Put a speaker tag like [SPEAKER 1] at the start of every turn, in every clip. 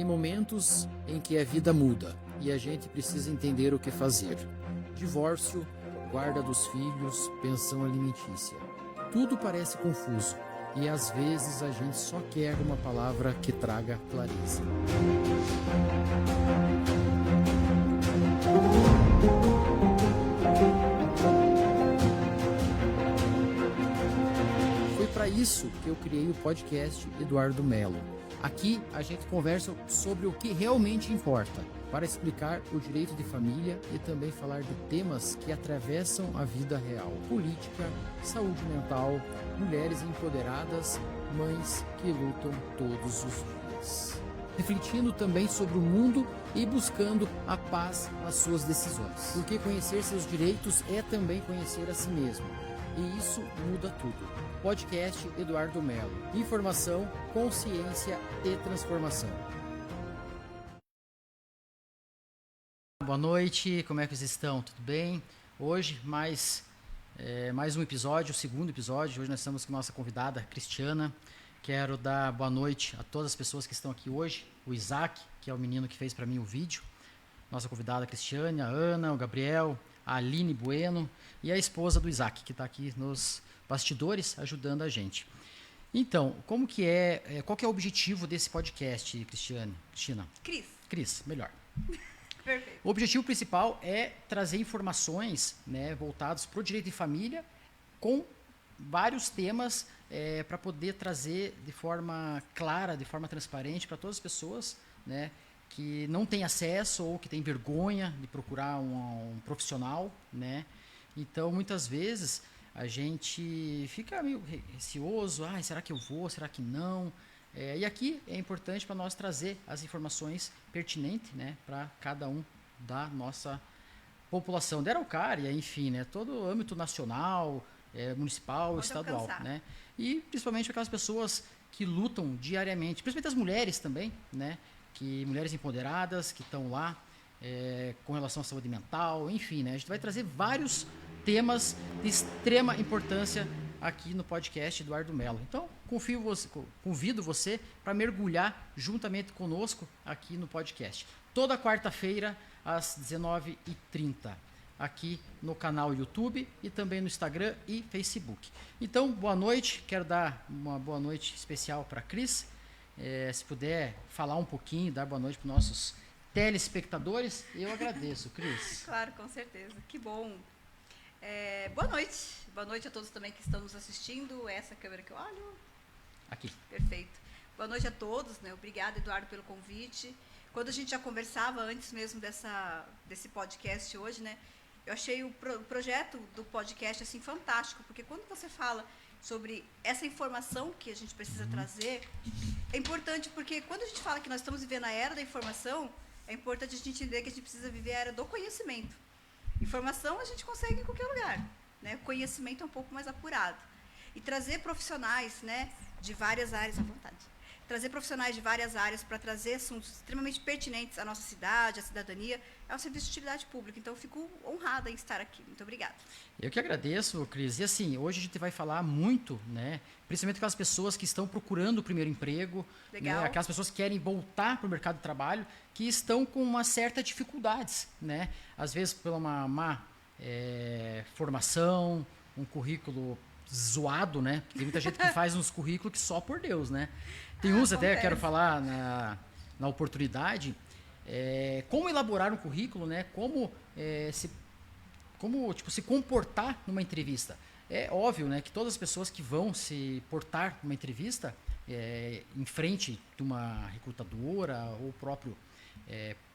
[SPEAKER 1] Tem momentos em que a vida muda e a gente precisa entender o que fazer. Divórcio, guarda dos filhos, pensão alimentícia. Tudo parece confuso e às vezes a gente só quer uma palavra que traga clareza. Foi para isso que eu criei o podcast Eduardo Melo. Aqui a gente conversa sobre o que realmente importa, para explicar o direito de família e também falar de temas que atravessam a vida real. Política, saúde mental, mulheres empoderadas, mães que lutam todos os dias. Refletindo também sobre o mundo e buscando a paz nas suas decisões. Porque conhecer seus direitos é também conhecer a si mesmo. E isso muda tudo. Podcast Eduardo Melo. Informação, consciência e transformação. Boa noite, como é que vocês estão? Tudo bem? Hoje, mais um episódio, o segundo episódio. Hoje nós estamos com nossa convidada, Cristiana. Quero dar boa noite a todas as pessoas que estão aqui hoje. O Isaac, que é o menino que fez para mim o vídeo. Nossa convidada, Cristiane, a Ana, o Gabriel, a Aline Bueno e a esposa do Isaac, que está aqui nos bastidores ajudando a gente. Então, qual que é o objetivo desse podcast, Cristina? Cris, melhor.
[SPEAKER 2] Perfeito.
[SPEAKER 1] O objetivo principal é trazer informações, né, voltadas para o direito de família, com vários temas para poder trazer de forma clara, de forma transparente para todas as pessoas, né, que não têm acesso ou que têm vergonha de procurar um profissional, né? Então, muitas vezes, a gente fica meio receoso, será que eu vou, será que não? E aqui é importante para nós trazer as informações pertinentes, né, para cada um da nossa população, da Araucária, enfim, né, todo o âmbito nacional, municipal,
[SPEAKER 2] pode
[SPEAKER 1] estadual,
[SPEAKER 2] alcançar,
[SPEAKER 1] né? E principalmente aquelas pessoas que lutam diariamente, principalmente as mulheres também, né? Que mulheres empoderadas que estão lá com relação à saúde mental, enfim, né? A gente vai trazer vários temas de extrema importância aqui no podcast Eduardo Melo. Então, convido você para mergulhar juntamente conosco aqui no podcast. Toda quarta-feira, às 19h30, aqui no canal YouTube e também no Instagram e Facebook. Então, boa noite. Quero dar uma boa noite especial para a Cris. Se puder falar um pouquinho, dar boa noite para os nossos telespectadores, eu agradeço, Cris.
[SPEAKER 2] Claro, com certeza. Que bom. Boa noite a todos também que estão nos assistindo. Essa câmera que eu olho.
[SPEAKER 1] Aqui.
[SPEAKER 2] Perfeito. Boa noite a todos, né? Obrigada, Eduardo, pelo convite. Quando a gente já conversava antes mesmo desse podcast hoje, né? Eu achei o projeto do podcast assim fantástico, porque quando você fala sobre essa informação que a gente precisa trazer, é importante porque quando a gente fala que nós estamos vivendo a era da informação, é importante a gente entender que a gente precisa viver a era do conhecimento. Informação a gente consegue em qualquer lugar, né? Conhecimento é um pouco mais apurado. E trazer profissionais, né, de várias áreas à vontade. Trazer profissionais de várias áreas para trazer assuntos extremamente pertinentes à nossa cidade, à cidadania, é um serviço de utilidade pública. Então, eu fico honrada em estar aqui. Muito obrigada.
[SPEAKER 1] Eu que agradeço, Cris. E assim, hoje a gente vai falar muito, né, principalmente aquelas pessoas que estão procurando o primeiro emprego, né, aquelas pessoas que querem voltar para o mercado de trabalho, que estão com uma certa dificuldades, né? Às vezes, pela uma má formação, um currículo zoado, né? Tem muita gente que faz uns currículos que só por Deus, né? Tem uns até, quero falar na oportunidade, como elaborar um currículo, né? Como se comportar numa entrevista. É óbvio, né, que todas as pessoas que vão se portar numa entrevista em frente de uma recrutadora ou o próprio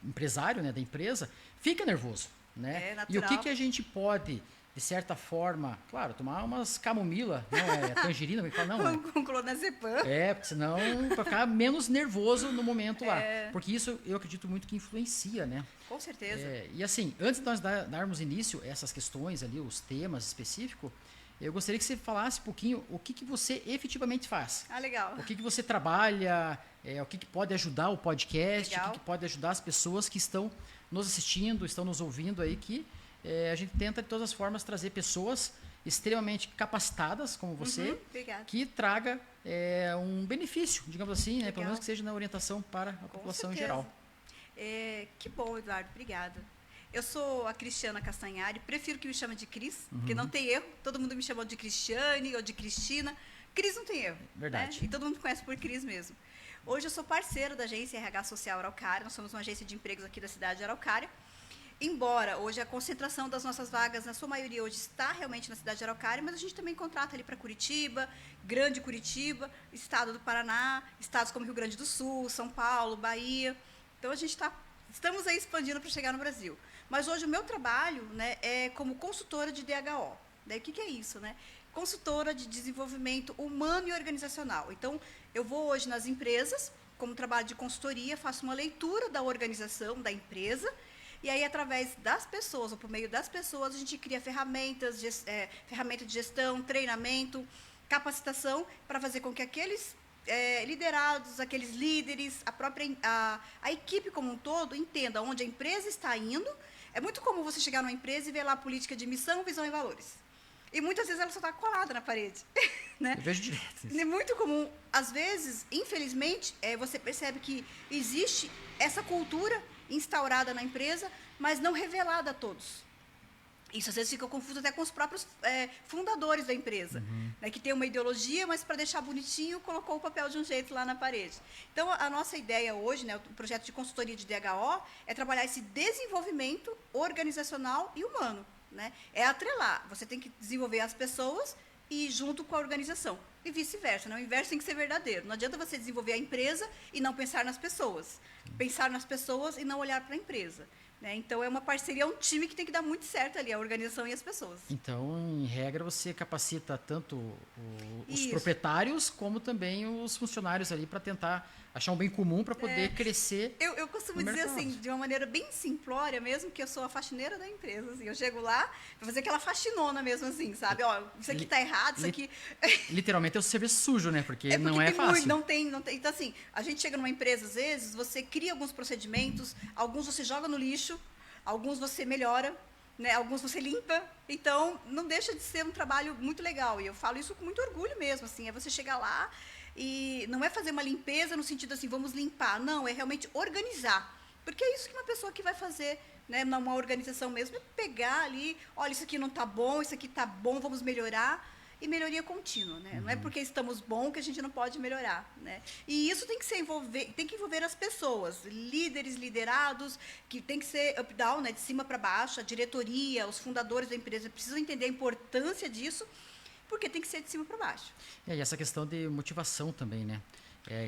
[SPEAKER 1] empresário, né, da empresa, fica nervoso, né? E o que a gente pode, de certa forma, claro, tomar umas camomila, né, tangerina, me fala, não,
[SPEAKER 2] com clonazepam.
[SPEAKER 1] Porque senão, para ficar menos nervoso no momento lá. Porque isso eu acredito muito que influencia, né?
[SPEAKER 2] Com certeza.
[SPEAKER 1] E assim, antes de nós darmos início a essas questões ali, os temas específicos, eu gostaria que você falasse um pouquinho o que você efetivamente faz.
[SPEAKER 2] Legal.
[SPEAKER 1] O que você trabalha, o que pode ajudar o podcast,
[SPEAKER 2] legal.
[SPEAKER 1] O que pode ajudar as pessoas que estão nos assistindo, estão nos ouvindo aí, que a gente tenta de todas as formas trazer pessoas extremamente capacitadas, como você, que traga um benefício, digamos assim, né? Pelo menos que seja na orientação para a população em geral.
[SPEAKER 2] Que bom, Eduardo, obrigada. Eu sou a Cristiana Castanhari, prefiro que me chame de Cris, porque não tem erro, todo mundo me chamou de Cristiane ou de Cristina. Cris não tem erro.
[SPEAKER 1] Verdade.
[SPEAKER 2] Né? E todo mundo conhece por Cris mesmo. Hoje eu sou parceira da agência RH Social Araucária, nós somos uma agência de empregos aqui da cidade de Araucária. Embora hoje a concentração das nossas vagas, na sua maioria hoje, está realmente na cidade de Araucária, mas a gente também contrata ali para Curitiba, Grande Curitiba, estado do Paraná, estados como Rio Grande do Sul, São Paulo, Bahia. Então, estamos aí expandindo para chegar no Brasil. Mas hoje o meu trabalho, né, é como consultora de DHO. Né? O que é isso? Né? Consultora de desenvolvimento humano e organizacional. Então, eu vou hoje nas empresas, como trabalho de consultoria, faço uma leitura da organização, da empresa, e aí, através das pessoas, ou por meio das pessoas, a gente cria ferramentas, ferramenta de gestão, treinamento, capacitação, para fazer com que aqueles liderados, aqueles líderes, a equipe como um todo, entenda onde a empresa está indo. É muito comum você chegar numa empresa e ver lá a política de missão, visão e valores. E muitas vezes ela só está colada na parede. Né?
[SPEAKER 1] Eu vejo direto isso.
[SPEAKER 2] É muito comum. Às vezes, infelizmente, você percebe que existe essa cultura instaurada na empresa, mas não revelada a todos. Isso às vezes fica confuso até com os próprios fundadores da empresa, né, que tem uma ideologia, mas para deixar bonitinho, colocou o papel de um jeito lá na parede. Então, a nossa ideia hoje, né, o projeto de consultoria de DHO, é trabalhar esse desenvolvimento organizacional e humano. Né? É atrelar. Você tem que desenvolver as pessoas e junto com a organização. E vice-versa. Né? O inverso tem que ser verdadeiro. Não adianta você desenvolver a empresa e não pensar nas pessoas. Pensar nas pessoas e não olhar para a empresa. Né? Então, é uma parceria, é um time que tem que dar muito certo ali, a organização e as pessoas.
[SPEAKER 1] Então, em regra, você capacita tanto os proprietários como também os funcionários ali para tentar achar um bem comum para poder crescer.
[SPEAKER 2] Eu costumo dizer assim, de uma maneira bem simplória mesmo, que eu sou a faxineira da empresa. Assim, eu chego lá para fazer aquela faxinona mesmo, assim, sabe? Ó, isso aqui está errado, isso aqui...
[SPEAKER 1] Literalmente é o serviço sujo, né? Porque não é fácil.
[SPEAKER 2] Não tem. Então, assim, a gente chega numa empresa, às vezes, você cria alguns procedimentos, alguns você joga no lixo, alguns você melhora, né? Alguns você limpa. Então, não deixa de ser um trabalho muito legal. E eu falo isso com muito orgulho mesmo, assim, é você chegar lá e não é fazer uma limpeza no sentido assim, vamos limpar. Não, é realmente organizar. Porque é isso que uma pessoa que vai fazer, né, numa organização mesmo, é pegar ali, olha, isso aqui não está bom, isso aqui está bom, vamos melhorar. E melhoria contínua, né? Não é porque estamos bom que a gente não pode melhorar, né? E isso tem que envolver as pessoas, líderes, liderados, que tem que ser up-down, né? De cima para baixo, a diretoria, os fundadores da empresa precisam entender a importância disso, porque tem que ser de cima para baixo.
[SPEAKER 1] E essa questão de motivação também, né?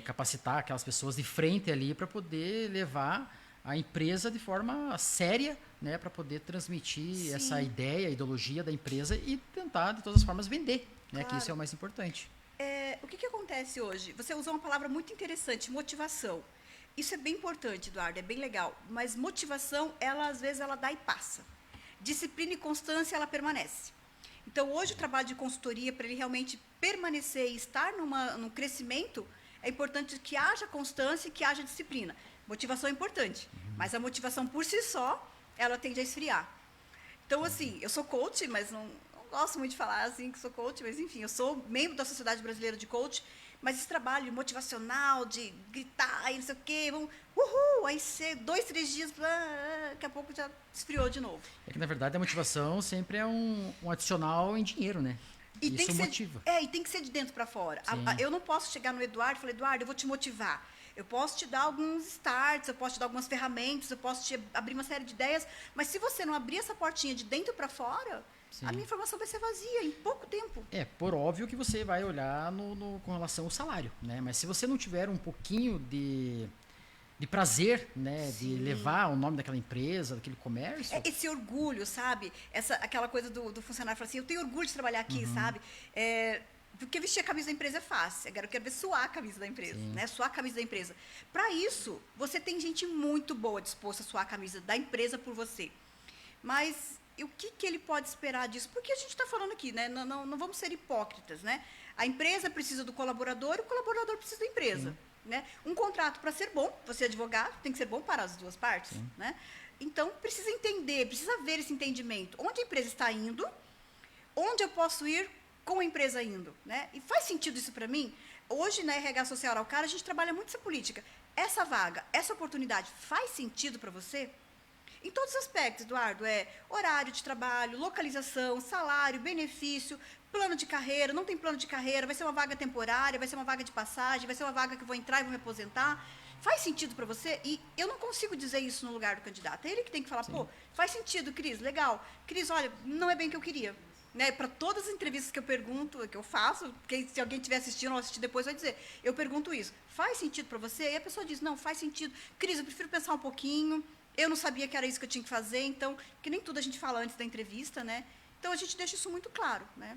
[SPEAKER 1] Capacitar aquelas pessoas de frente ali para poder levar a empresa de forma séria, né, para poder transmitir essa ideia, a ideologia da empresa e tentar, de todas as formas, vender, né, que isso é o mais importante.
[SPEAKER 2] O que acontece hoje? Você usou uma palavra muito interessante, motivação. Isso é bem importante, Eduardo, é bem legal, mas motivação, às vezes, ela dá e passa. Disciplina e constância, ela permanece. Então, hoje, o trabalho de consultoria, para ele realmente permanecer e estar num crescimento, é importante que haja constância e que haja disciplina. Motivação é importante, mas a motivação por si só, ela tende a esfriar. Então, assim, eu sou coach, mas não gosto muito de falar assim que sou coach, mas enfim, eu sou membro da Sociedade Brasileira de Coach, mas esse trabalho motivacional, de gritar e não sei o quê, aí ser 2, 3 dias, daqui a pouco já esfriou de novo.
[SPEAKER 1] É que, na verdade, a motivação sempre é um adicional em dinheiro, né? Isso motiva.
[SPEAKER 2] E tem que ser de dentro para fora. Eu não posso chegar no Eduardo e falar, Eduardo, eu vou te motivar. Eu posso te dar alguns starts, eu posso te dar algumas ferramentas, eu posso te abrir uma série de ideias, mas se você não abrir essa portinha de dentro para fora, a minha informação vai ser vazia em pouco tempo.
[SPEAKER 1] Por óbvio que você vai olhar com relação ao salário, né? Mas se você não tiver um pouquinho de prazer, né, de levar o nome daquela empresa, daquele comércio.
[SPEAKER 2] Esse orgulho, sabe? Aquela coisa do funcionário falar assim, eu tenho orgulho de trabalhar aqui, sabe? Porque vestir a camisa da empresa é fácil. Agora eu quero ver suar a camisa da empresa, né? Suar a camisa da empresa. Para isso, você tem gente muito boa disposta a suar a camisa da empresa por você. Mas o que ele pode esperar disso? Porque a gente está falando aqui, né? Não vamos ser hipócritas, né? A empresa precisa do colaborador e o colaborador precisa da empresa. Né? Um contrato, para ser bom, você é advogado, tem que ser bom para as duas partes. Né? Então, precisa entender, precisa ver esse entendimento. Onde a empresa está indo, onde eu posso ir com a empresa indo, né? E faz sentido isso para mim? Hoje, na RH Social Araucária, a gente trabalha muito essa política. Essa vaga, essa oportunidade, faz sentido para você? Em todos os aspectos, Eduardo, horário de trabalho, localização, salário, benefício, plano de carreira, não tem plano de carreira, vai ser uma vaga temporária, vai ser uma vaga de passagem, vai ser uma vaga que eu vou entrar e vou me aposentar. Faz sentido para você? E eu não consigo dizer isso no lugar do candidato. É ele que tem que falar,
[SPEAKER 1] Sim.
[SPEAKER 2] pô, faz sentido, Cris, legal. Cris, olha, não é bem o que eu queria. Né? Para todas as entrevistas que eu pergunto, que eu faço, se alguém estiver assistindo ou assistir depois vai dizer, eu pergunto isso, faz sentido para você? E a pessoa diz, não, faz sentido. Cris, eu prefiro pensar um pouquinho, eu não sabia que era isso que eu tinha que fazer, então, porque nem tudo a gente fala antes da entrevista, né? Então, a gente deixa isso muito claro, né?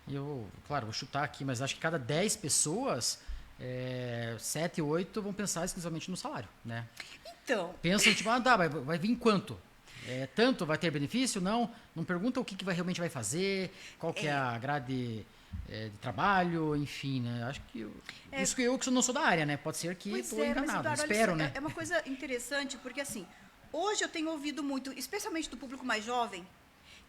[SPEAKER 1] E eu, claro, vou chutar aqui, mas acho que cada 10 pessoas, 7, 8 vão pensar exclusivamente no salário, né?
[SPEAKER 2] Então...
[SPEAKER 1] Pensam, tipo, vai vir quanto? Tanto, vai ter benefício? Não pergunta o que realmente vai fazer, qual que é a grade de trabalho, enfim, né? Acho que isso que eu que não sou da área, né? Pode ser que estou enganado,
[SPEAKER 2] mas, Eduardo,
[SPEAKER 1] espero,
[SPEAKER 2] olha,
[SPEAKER 1] né?
[SPEAKER 2] É uma coisa interessante, porque assim, hoje eu tenho ouvido muito, especialmente do público mais jovem,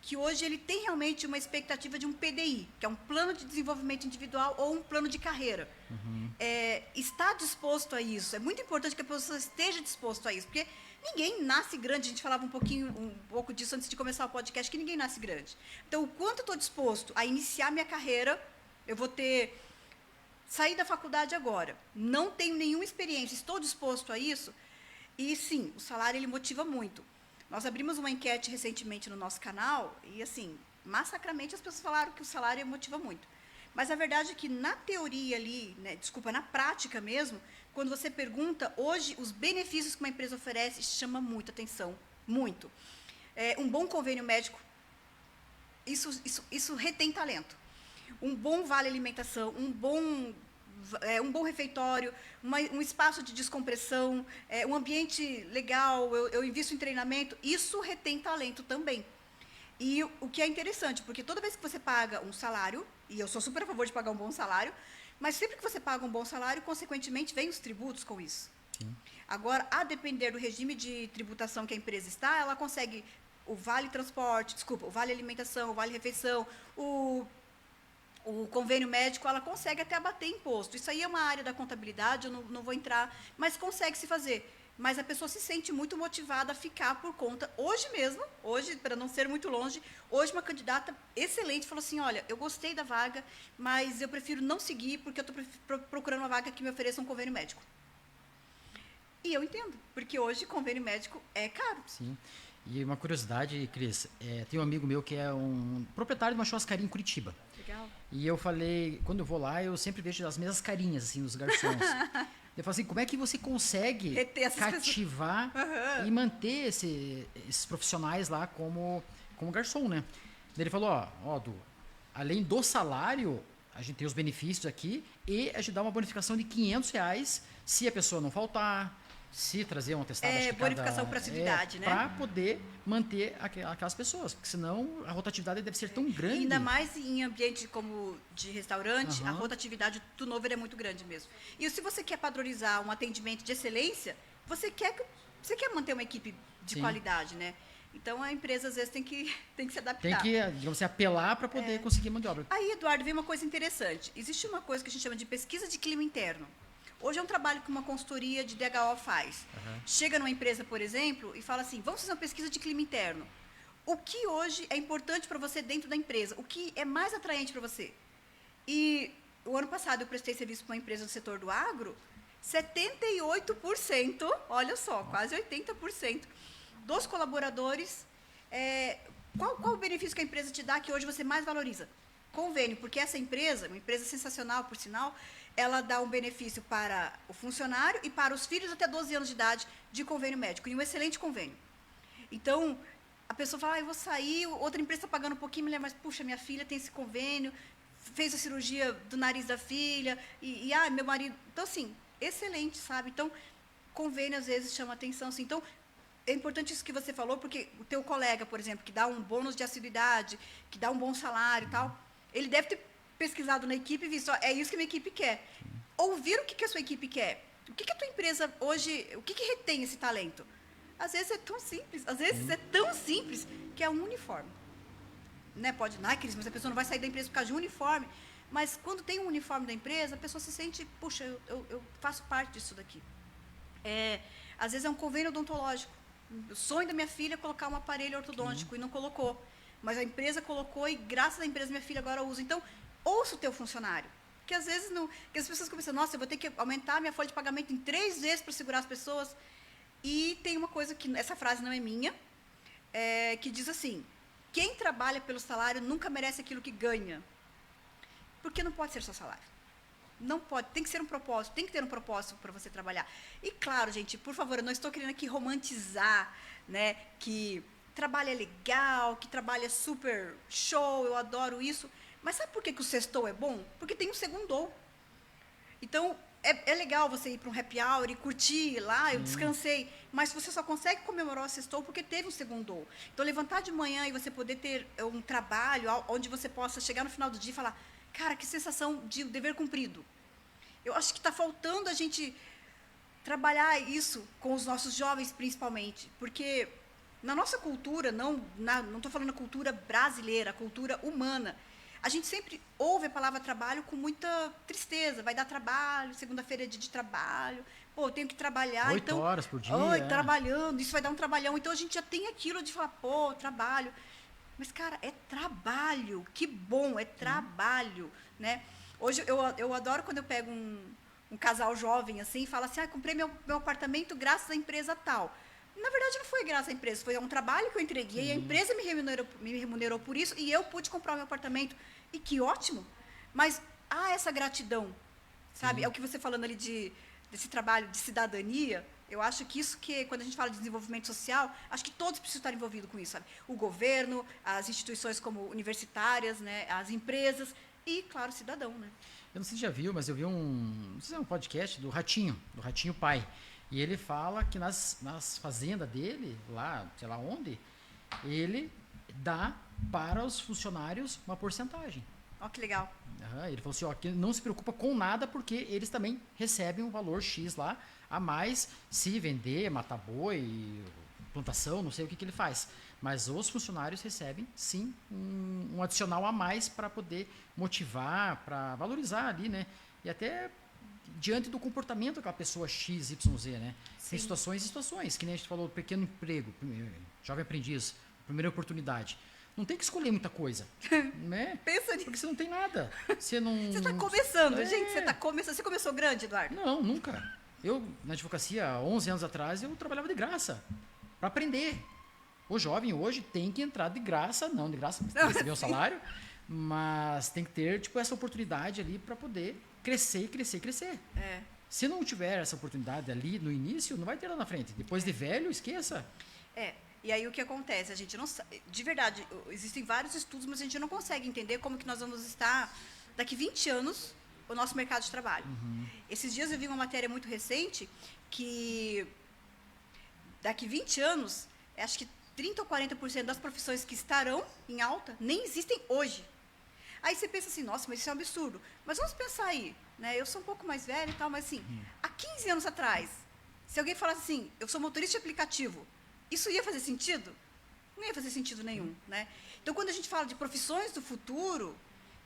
[SPEAKER 2] que hoje ele tem realmente uma expectativa de um PDI, que é um plano de desenvolvimento individual ou um plano de carreira. Está disposto a isso. É muito importante que a pessoa esteja disposto a isso, porque ninguém nasce grande. A gente falava um pouco disso antes de começar o podcast, que ninguém nasce grande. Então, o quanto eu estou disposto a iniciar minha carreira, eu vou sair da faculdade agora, não tenho nenhuma experiência, estou disposto a isso, e sim, o salário ele motiva muito. Nós abrimos uma enquete recentemente no nosso canal e, assim, massacramente as pessoas falaram que o salário motiva muito. Mas a verdade é que na teoria ali, né, na prática mesmo, quando você pergunta, hoje os benefícios que uma empresa oferece chama muito atenção, muito. Um bom convênio médico, isso retém talento. Um bom vale alimentação, um bom refeitório, um espaço de descompressão, um ambiente legal, eu invisto em treinamento, isso retém talento também. E o que é interessante, porque toda vez que você paga um salário, e eu sou super a favor de pagar um bom salário, mas sempre que você paga um bom salário, consequentemente, vem os tributos com isso. Sim. Agora, a depender do regime de tributação que a empresa está, ela consegue o vale transporte, o vale alimentação, o vale refeição, o convênio médico, ela consegue até abater imposto. Isso aí é uma área da contabilidade, eu não vou entrar, mas consegue se fazer. Mas a pessoa se sente muito motivada a ficar por conta. Hoje mesmo, para não ser muito longe, hoje uma candidata excelente falou assim, olha, eu gostei da vaga, mas eu prefiro não seguir porque eu estou procurando uma vaga que me ofereça um convênio médico. E eu entendo, porque hoje convênio médico é caro.
[SPEAKER 1] Sim. E uma curiosidade, Cris, tem um amigo meu que é um proprietário de uma churrascaria em Curitiba.
[SPEAKER 2] Legal.
[SPEAKER 1] E eu falei, quando eu vou lá, eu sempre vejo as mesmas carinhas, assim, dos garçons. Eu falo assim, como é que você consegue cativar e manter esses profissionais lá como garçom, né? Ele falou, Du, além do salário, a gente tem os benefícios aqui e a gente dá uma bonificação de R$500 se a pessoa não faltar, se trazer um atestado...
[SPEAKER 2] bonificação por assiduidade, né?
[SPEAKER 1] Para poder manter aquelas pessoas, porque senão a rotatividade deve ser tão grande.
[SPEAKER 2] E ainda mais em ambiente como de restaurante, a rotatividade do novo é muito grande mesmo. E se você quer padronizar um atendimento de excelência, você quer manter uma equipe de qualidade, né? Então, a empresa, às vezes, tem que se adaptar.
[SPEAKER 1] Tem que, digamos assim, apelar para poder conseguir mão de obra.
[SPEAKER 2] Aí, Eduardo, vem uma coisa interessante. Existe uma coisa que a gente chama de pesquisa de clima interno. Hoje é um trabalho que uma consultoria de DHO faz. Chega numa empresa, por exemplo, e fala assim, vamos fazer uma pesquisa de clima interno. O que hoje é importante para você dentro da empresa? O que é mais atraente para você? E o ano passado eu prestei serviço para uma empresa do setor do agro, 78%, olha só, quase 80% dos colaboradores, qual o benefício que a empresa te dá que hoje você mais valoriza? Convênio, porque essa empresa, uma empresa sensacional, por sinal, ela dá um benefício para o funcionário e para os filhos até 12 anos de idade de convênio médico, e um excelente convênio. Então, a pessoa fala, eu vou sair, outra empresa está pagando um pouquinho, mas, puxa, minha filha tem esse convênio, fez a cirurgia do nariz da filha, meu marido... Então, assim, excelente, sabe? Então, convênio, às vezes, chama atenção. Assim. Então, é importante isso que você falou, porque o teu colega, por exemplo, que dá um bônus de assiduidade, que dá um bom salário e tal, ele deve ter pesquisado na equipe e visto, é isso que a minha equipe quer. Ouvir o que a sua equipe quer. O que a tua empresa hoje, o que retém esse talento? Às vezes é tão simples, que é um uniforme. né, pode, ai, Cris, mas a pessoa não vai sair da empresa por causa de um uniforme. Mas quando tem um uniforme da empresa, a pessoa se sente, puxa, eu faço parte disso daqui. Às vezes é um convênio odontológico. O sonho da minha filha é colocar um aparelho ortodôntico e não colocou. Mas a empresa colocou e graças à empresa minha filha agora usa. Então, ouça o teu funcionário. Porque às vezes que as pessoas começam, nossa, eu vou ter que aumentar a minha folha de pagamento em 3 vezes para segurar as pessoas. E tem uma coisa que, essa frase não é minha, que diz assim, quem trabalha pelo salário nunca merece aquilo que ganha. Porque não pode ser só salário. Não pode, tem que ser um propósito, tem que ter um propósito para você trabalhar. E claro, gente, por favor, eu não estou querendo aqui romantizar, né, que trabalho é legal, que trabalho é super show, eu adoro isso. Mas sabe por que o sextou é bom? Porque tem um segundou. Então, é legal você ir para um happy hour e curtir lá, eu descansei. Mas você só consegue comemorar o sextou porque teve um segundou. Então, levantar de manhã e você poder ter um trabalho onde você possa chegar no final do dia e falar, cara, que sensação de dever cumprido. Eu acho que está faltando a gente trabalhar isso com os nossos jovens, principalmente. Porque na nossa cultura, não estou falando a cultura brasileira, a cultura humana, a gente sempre ouve a palavra trabalho com muita tristeza. Vai dar trabalho, segunda-feira é dia de trabalho. Pô, eu tenho que trabalhar.
[SPEAKER 1] 8 horas por dia.
[SPEAKER 2] Trabalhando, isso vai dar um trabalhão. Então, a gente já tem aquilo de falar, pô, trabalho. Mas, cara, é trabalho. Que bom, é trabalho, né? Hoje, eu adoro quando eu pego um casal jovem, assim, e fala assim, comprei meu apartamento graças à empresa tal. Na verdade, não foi graças à empresa, foi um trabalho que eu entreguei, a empresa me remunerou por isso e eu pude comprar o meu apartamento. E que ótimo! Mas há essa gratidão, sabe? É o que você falando ali desse trabalho de cidadania. Eu acho que isso que, quando a gente fala de desenvolvimento social, acho que todos precisam estar envolvidos com isso, sabe? O governo, as instituições como universitárias, né? As empresas e, claro, o cidadão, né?
[SPEAKER 1] Eu não sei se já viu, mas eu vi não sei se é um podcast do Ratinho Pai. E ele fala que nas fazendas dele, lá, sei lá onde, ele dá para os funcionários uma porcentagem.
[SPEAKER 2] Ó, que legal.
[SPEAKER 1] Ele falou assim, que não se preocupa com nada porque eles também recebem um valor X lá a mais se vender, matar boi, plantação, não sei o que ele faz. Mas os funcionários recebem, sim, um adicional a mais para poder motivar, para valorizar ali, né? E até diante do comportamento daquela pessoa X, Y, Z, né? Sim. Tem situações e situações, que nem a gente falou, pequeno emprego, jovem aprendiz, primeira oportunidade. Não tem que escolher muita coisa, né?
[SPEAKER 2] Pensa nisso.
[SPEAKER 1] Porque você não tem nada. Você
[SPEAKER 2] está começando, gente. Você está começando. Você começou grande, Eduardo?
[SPEAKER 1] Não, nunca. Eu, na advocacia, há 11 anos atrás, eu trabalhava de graça, para aprender. O jovem hoje tem que entrar de graça, não de graça, para receber o salário, mas tem que ter essa oportunidade ali para poder crescer. Se não tiver essa oportunidade ali no início, não vai ter lá na frente. Depois de velho, esqueça.
[SPEAKER 2] E aí o que acontece? A gente não sabe, de verdade, existem vários estudos, mas a gente não consegue entender como que nós vamos estar daqui 20 anos o nosso mercado de trabalho. Esses dias eu vi uma matéria muito recente que daqui 20 anos, acho que 30% ou 40% das profissões que estarão em alta nem existem hoje. Aí você pensa assim, nossa, mas isso é um absurdo. Mas vamos pensar aí, né? Eu sou um pouco mais velha e tal, mas assim, há 15 anos atrás, se alguém falasse assim, eu sou motorista de aplicativo, isso ia fazer sentido? Não ia fazer sentido nenhum, né? Então, quando a gente fala de profissões do futuro,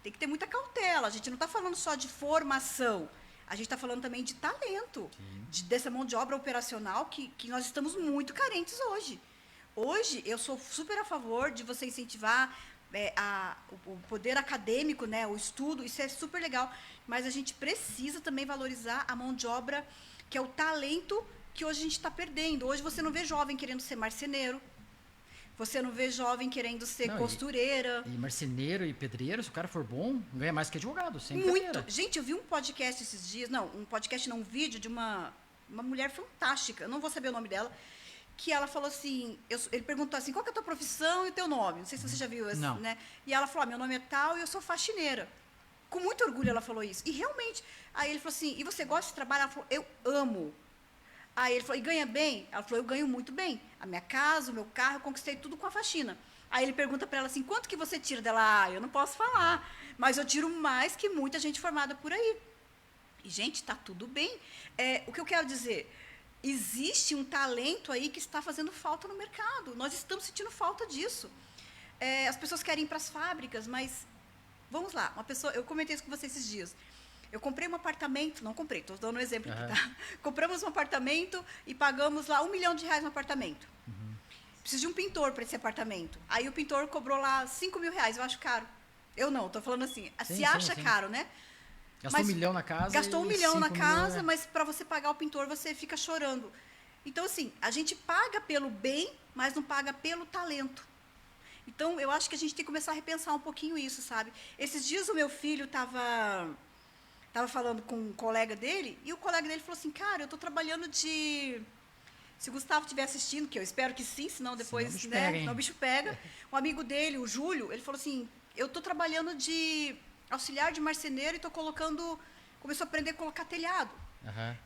[SPEAKER 2] tem que ter muita cautela. A gente não está falando só de formação, a gente está falando também de talento, dessa mão de obra operacional que nós estamos muito carentes hoje. Hoje, eu sou super a favor de você incentivar o poder acadêmico, né, o estudo, isso é super legal, mas a gente precisa também valorizar a mão de obra, que é o talento que hoje a gente está perdendo. Hoje você não vê jovem querendo ser marceneiro, você não vê jovem querendo ser costureira.
[SPEAKER 1] E marceneiro e pedreiro, se o cara for bom, ganha mais que advogado, sem
[SPEAKER 2] muito.
[SPEAKER 1] Pedreira.
[SPEAKER 2] Gente, eu vi um podcast esses dias, um vídeo de uma mulher fantástica, eu não vou saber o nome dela, que ela falou assim, ele perguntou assim, qual que é a tua profissão e o teu nome? Não sei se você já viu esse, né? E ela falou, meu nome é tal e eu sou faxineira. Com muito orgulho ela falou isso. E realmente, aí ele falou assim, e você gosta de trabalhar? Ela falou, eu amo. Aí ele falou, e ganha bem? Ela falou, eu ganho muito bem. A minha casa, o meu carro, eu conquistei tudo com a faxina. Aí ele pergunta para ela assim, quanto que você tira dela? Eu não posso falar, mas eu tiro mais que muita gente formada por aí. E, gente, tá tudo bem. O que eu quero dizer, existe um talento aí que está fazendo falta no mercado. Nós estamos sentindo falta disso. as pessoas querem ir para as fábricas, mas vamos lá, eu comentei isso com você esses dias. Eu comprei um apartamento, não comprei, estou dando um exemplo aqui, tá? Compramos um apartamento e pagamos lá R$1 milhão no apartamento. Preciso de um pintor para esse apartamento. Aí o pintor cobrou lá R$5.000, eu acho caro. Eu não, estou falando assim, se acha caro, né?
[SPEAKER 1] Gastou 1 milhão na casa.
[SPEAKER 2] Gastou 1 milhão na casa, mas para você pagar o pintor, você fica chorando. Então, assim, a gente paga pelo bem, mas não paga pelo talento. Então, eu acho que a gente tem que começar a repensar um pouquinho isso, sabe? Esses dias o meu filho estava falando com um colega dele, e o colega dele falou assim, cara, eu estou trabalhando de... Se o Gustavo estiver assistindo, que eu espero que sim, senão depois, senão o bicho pega. Um amigo dele, o Júlio, ele falou assim, eu estou trabalhando de auxiliar de marceneiro e estou começou a aprender a colocar telhado.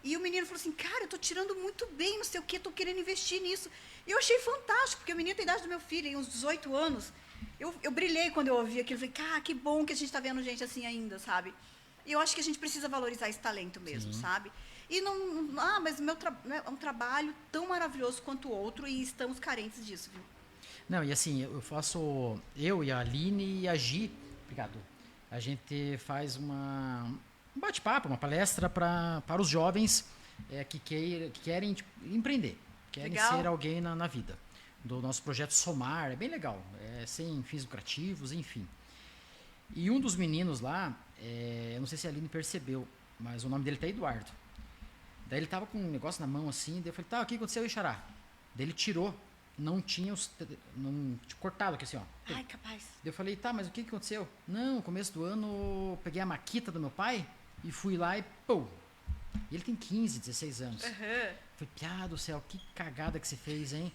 [SPEAKER 2] E o menino falou assim, cara, eu estou tirando muito bem, não sei o quê, estou querendo investir nisso. E eu achei fantástico, porque o menino tem a idade do meu filho, uns 18 anos. Eu brilhei quando eu ouvi aquilo, falei, cara, que bom que a gente está vendo gente assim ainda, sabe? E eu acho que a gente precisa valorizar esse talento mesmo, sabe? E mas o meu é um trabalho tão maravilhoso quanto o outro e estamos carentes disso, viu?
[SPEAKER 1] Não, e assim, eu e a Aline e a Gi, obrigado, a gente faz um bate-papo, uma palestra para os jovens que querem tipo, empreender, querem ser alguém na vida. Do nosso projeto Somar, é bem legal, sem fins lucrativos, enfim. E um dos meninos lá, eu não sei se a Aline percebeu, mas o nome dele tá Eduardo. Daí ele tava com um negócio na mão assim, daí eu falei, o que aconteceu, Ixará? Daí ele tirou, não tinha cortado aqui assim, ó.
[SPEAKER 2] Ai, capaz.
[SPEAKER 1] Daí eu falei, mas o que aconteceu? Não, no começo do ano, peguei a maquita do meu pai e fui lá e pô. E ele tem 15, 16 anos. Falei, piá do céu, que cagada que você fez, hein?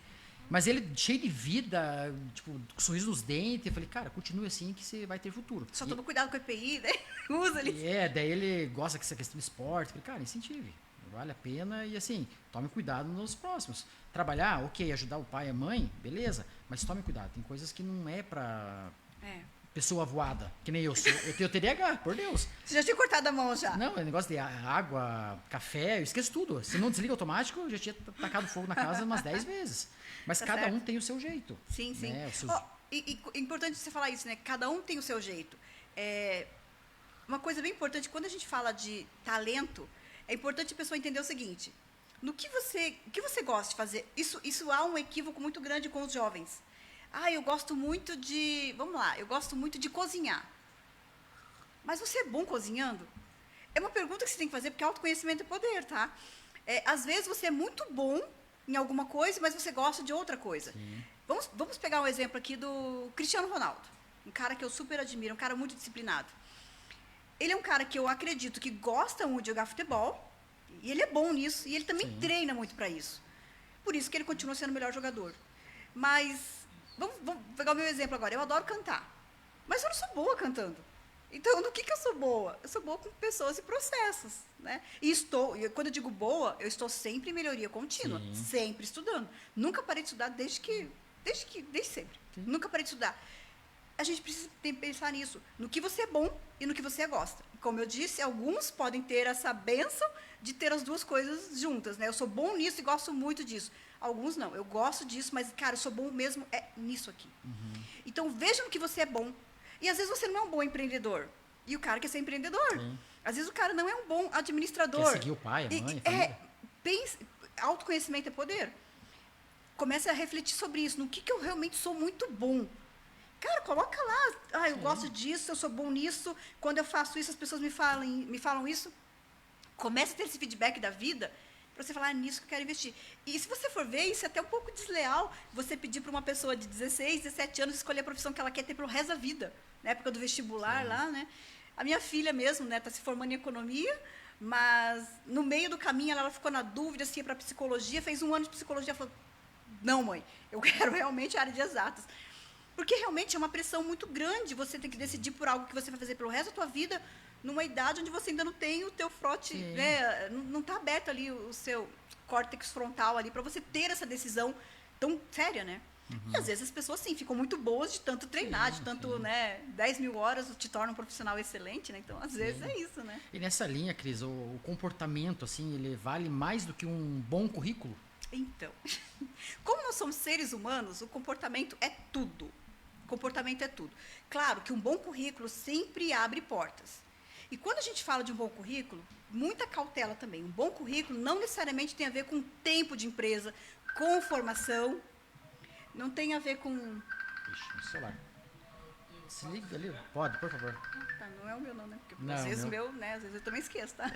[SPEAKER 1] Mas ele cheio de vida, tipo, com sorriso nos dentes. Eu falei, cara, continue assim que você vai ter futuro.
[SPEAKER 2] Só toma cuidado com o EPI, né? Usa ali.
[SPEAKER 1] Daí ele gosta dessa questão do esporte. Eu falei, cara, incentive. Vale a pena e assim, tome cuidado nos próximos. Trabalhar, ok, ajudar o pai e a mãe, beleza. Mas tome cuidado, tem coisas que não é pra pessoa voada, que nem eu sou. Eu teria TDAH, por Deus.
[SPEAKER 2] Você já tinha cortado a mão já?
[SPEAKER 1] Não, é negócio de água, café, eu esqueço tudo. Se não desliga automático, eu já tinha tacado fogo na casa umas 10 vezes. Mas cada um tem o seu jeito.
[SPEAKER 2] Sim, sim.
[SPEAKER 1] Né?
[SPEAKER 2] E importante você falar isso, né? Cada um tem o seu jeito. Uma coisa bem importante, quando a gente fala de talento, é importante a pessoa entender o seguinte, o que você gosta de fazer? Isso há um equívoco muito grande com os jovens. Eu gosto muito eu gosto muito de cozinhar. Mas você é bom cozinhando? É uma pergunta que você tem que fazer, porque autoconhecimento é poder, tá? Às vezes você é muito bom em alguma coisa, mas você gosta de outra coisa. Vamos pegar um exemplo aqui do Cristiano Ronaldo, um cara que eu super admiro, um cara muito disciplinado. Ele é um cara que eu acredito que gosta muito de jogar futebol, e ele é bom nisso, e ele também treina muito para isso. Por isso que ele continua sendo o melhor jogador. Mas, vamos pegar o meu exemplo agora. Eu adoro cantar, mas eu não sou boa cantando. Então, no que eu sou boa? Eu sou boa com pessoas e processos, né? E quando eu digo boa, eu estou sempre em melhoria contínua, sempre estudando. Nunca parei de estudar desde sempre. Nunca parei de estudar. A gente precisa pensar nisso, no que você é bom e no que você gosta. Como eu disse, alguns podem ter essa bênção de ter as duas coisas juntas, né? Eu sou bom nisso e gosto muito disso. Alguns não, eu gosto disso, mas, cara, eu sou bom mesmo nisso aqui. Então, veja no que você é bom. E, às vezes, você não é um bom empreendedor. E o cara quer ser empreendedor. Às vezes, o cara não é um bom administrador.
[SPEAKER 1] Quer seguir o pai, a mãe, a família.
[SPEAKER 2] Autoconhecimento é poder. Comece a refletir sobre isso. No que eu realmente sou muito bom. Cara, coloca lá. Eu gosto disso, eu sou bom nisso. Quando eu faço isso, as pessoas me falam isso. Comece a ter esse feedback da vida para você falar, nisso que eu quero investir. E se você for ver, isso é até um pouco desleal, você pedir para uma pessoa de 16, 17 anos escolher a profissão que ela quer ter pelo resto da vida. Na época do vestibular lá, né? A minha filha mesmo, né, está se formando em economia, mas no meio do caminho ela ficou na dúvida se ia para psicologia, fez 1 ano de psicologia, falou, não, mãe, eu quero realmente a área de exatas. Porque realmente é uma pressão muito grande, você tem que decidir por algo que você vai fazer pelo resto da tua vida, numa idade onde você ainda não tem o teu frote, né, não está aberto ali o seu córtex frontal ali para você ter essa decisão tão séria, né? E às vezes as pessoas, sim, ficam muito boas de tanto treinar, de tanto, né, 10 mil horas te torna um profissional excelente, né? Então, às vezes é isso, né?
[SPEAKER 1] E nessa linha, Cris, o comportamento, assim, ele vale mais do que um bom currículo?
[SPEAKER 2] Então, como nós somos seres humanos, o comportamento é tudo. comportamento é tudo. Claro que um bom currículo sempre abre portas. E quando a gente fala de um bom currículo, muita cautela também. Um bom currículo não necessariamente tem a ver com tempo de empresa, com formação, não tem a ver com...
[SPEAKER 1] Ixi, no celular. Se liga ali. Pode, por favor.
[SPEAKER 2] Tá, não é o meu não, né? Porque
[SPEAKER 1] Não,
[SPEAKER 2] às vezes
[SPEAKER 1] meu.
[SPEAKER 2] o meu, né? Às vezes eu também esqueço, tá?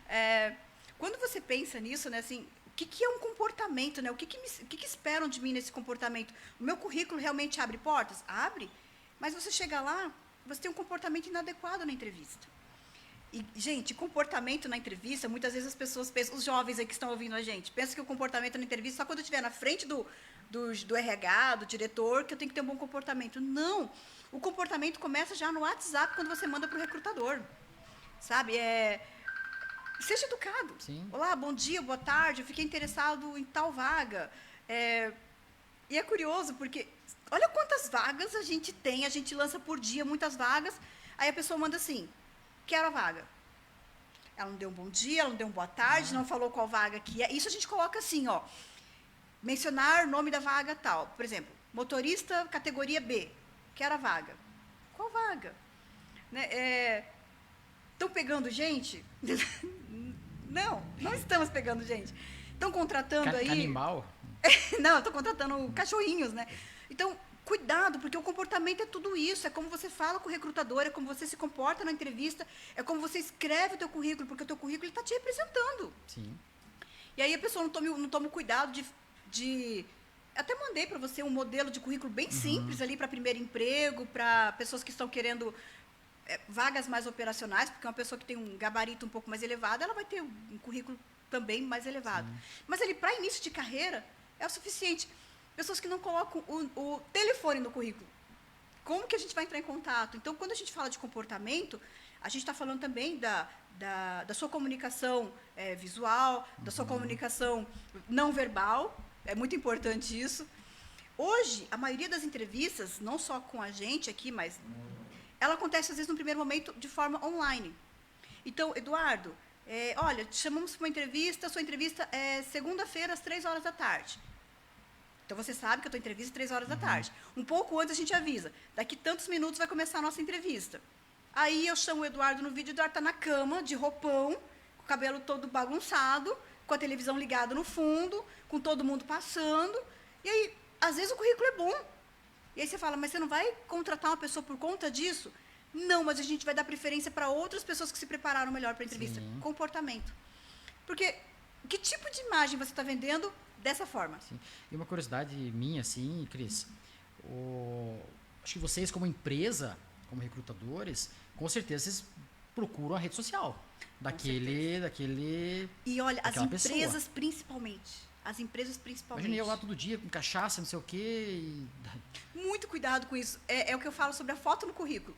[SPEAKER 1] É.
[SPEAKER 2] Quando você pensa nisso, né, assim, o que é um comportamento, né? O que esperam de mim nesse comportamento? O meu currículo realmente abre portas? Abre, mas você chega lá, você tem um comportamento inadequado na entrevista. E, gente, comportamento na entrevista, muitas vezes as pessoas pensam, os jovens aí que estão ouvindo a gente, pensam que o comportamento na entrevista só quando eu estiver na frente do RH, do diretor, que eu tenho que ter um bom comportamento. Não, o comportamento começa já no WhatsApp, quando você manda para o recrutador, sabe? Seja educado.
[SPEAKER 1] Sim.
[SPEAKER 2] Olá, bom dia, boa tarde, eu fiquei interessado em tal vaga. E é curioso, porque olha quantas vagas a gente tem, a gente lança por dia muitas vagas, aí a pessoa manda assim, quero a vaga. Ela não deu um bom dia, ela não deu uma boa tarde, não falou qual vaga que é. Isso a gente coloca assim, ó, mencionar o nome da vaga tal. Por exemplo, motorista categoria B, quero a vaga. Qual vaga? Estão pegando gente? Não estamos pegando gente. Estão contratando aí...
[SPEAKER 1] Animal?
[SPEAKER 2] Não, estão contratando cachorrinhos, né? Então, cuidado, porque o comportamento é tudo isso. É como você fala com o recrutador, é como você se comporta na entrevista, é como você escreve o teu currículo, porque o teu currículo está te representando.
[SPEAKER 1] Sim.
[SPEAKER 2] E aí a pessoa não toma o cuidado de... Até mandei para você um modelo de currículo bem simples ali para primeiro emprego, para pessoas que estão querendo vagas mais operacionais, porque uma pessoa que tem um gabarito um pouco mais elevado, ela vai ter um currículo também mais elevado. Sim. Mas ali, para início de carreira, é o suficiente. Pessoas que não colocam o telefone no currículo. Como que a gente vai entrar em contato? Então, quando a gente fala de comportamento, a gente está falando também da sua comunicação visual, da sua comunicação não verbal. É muito importante isso. Hoje, a maioria das entrevistas, não só com a gente aqui, mas ela acontece, às vezes, no primeiro momento, de forma online. Então, Eduardo, olha, te chamamos para uma entrevista, sua entrevista é segunda-feira, às 3 horas da tarde. Então, você sabe que a tua entrevista é 3 horas da tarde. Um pouco antes a gente avisa, daqui tantos minutos vai começar a nossa entrevista. Aí eu chamo o Eduardo no vídeo, o Eduardo está na cama, de roupão, com o cabelo todo bagunçado, com a televisão ligada no fundo, com todo mundo passando. E aí, às vezes o currículo é bom. E aí você fala, mas você não vai contratar uma pessoa por conta disso? Não, mas a gente vai dar preferência para outras pessoas que se prepararam melhor para a entrevista. Sim. Comportamento. Porque que tipo de imagem você está vendendo dessa forma?
[SPEAKER 1] Sim. E uma curiosidade minha, assim, Cris, acho que vocês como empresa, como recrutadores, com certeza vocês procuram a rede social daquele
[SPEAKER 2] E olha, as empresas
[SPEAKER 1] pessoa.
[SPEAKER 2] Principalmente. As empresas principalmente.
[SPEAKER 1] Imagina eu lá todo dia com cachaça, não sei o quê.
[SPEAKER 2] Muito cuidado com isso. É o que eu falo sobre a foto no currículo.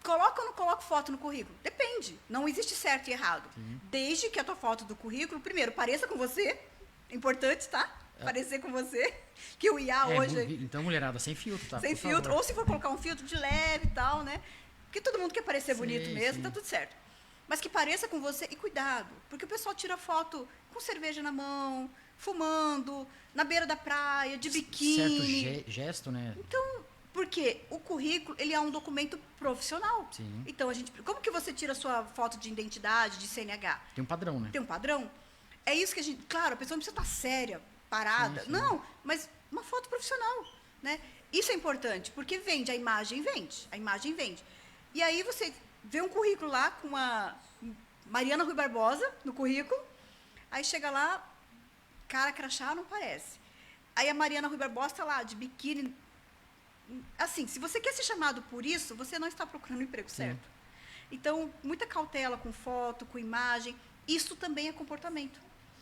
[SPEAKER 2] Coloca ou não coloca foto no currículo? Depende. Não existe certo e errado. Sim. Desde que a tua foto do currículo, primeiro, pareça com você. Importante, tá? Parecer com você. Que o IA hoje...
[SPEAKER 1] Então, mulherada, sem filtro, tá?
[SPEAKER 2] Sem filtro. Ou se for colocar um filtro de leve e tal, né? Porque todo mundo quer parecer bonito mesmo, tá tudo certo. Mas que pareça com você. E cuidado, porque o pessoal tira foto com cerveja na mão, fumando, na beira da praia, de biquíni.
[SPEAKER 1] Certo gesto, né?
[SPEAKER 2] Então, porque o currículo, ele é um documento profissional.
[SPEAKER 1] Sim.
[SPEAKER 2] Então, como que você tira a sua foto de identidade, de CNH?
[SPEAKER 1] Tem um padrão, né?
[SPEAKER 2] Tem um padrão. É isso que a gente... Claro, a pessoa não precisa estar séria, parada. Sim. Não, mas uma foto profissional, né? Isso é importante, porque vende, a imagem vende. A imagem vende. E aí você vê um currículo lá com uma Mariana Rui Barbosa no currículo, aí chega lá, cara crachá, não parece. Aí a Mariana Rui Barbosa está lá, de biquíni. Assim, se você quer ser chamado por isso, você não está procurando o emprego certo. Então, muita cautela com foto, com imagem. Isso também é comportamento.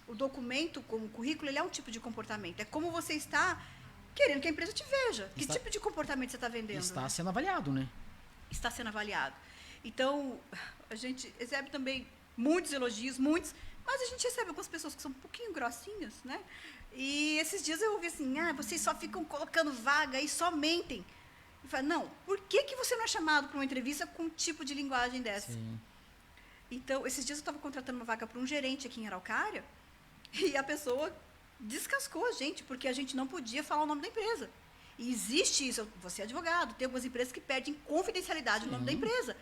[SPEAKER 2] O documento, como o currículo, ele é um tipo de comportamento. É como você está querendo que a empresa te veja. Que tipo de comportamento você está vendendo?
[SPEAKER 1] Está sendo avaliado, né?
[SPEAKER 2] Está sendo avaliado. Então, a gente recebe também muitos elogios, muitos, mas a gente recebe algumas pessoas que são um pouquinho grossinhas, né? E esses dias eu ouvi assim, vocês só ficam colocando vaga e só mentem. Eu falo, não, por que você não é chamado para uma entrevista com um tipo de linguagem dessa?
[SPEAKER 1] Sim.
[SPEAKER 2] Então, esses dias eu estava contratando uma vaga para um gerente aqui em Araucária e a pessoa descascou a gente, porque a gente não podia falar o nome da empresa. E existe isso, você é advogado, tem algumas empresas que perdem confidencialidade no nome da empresa.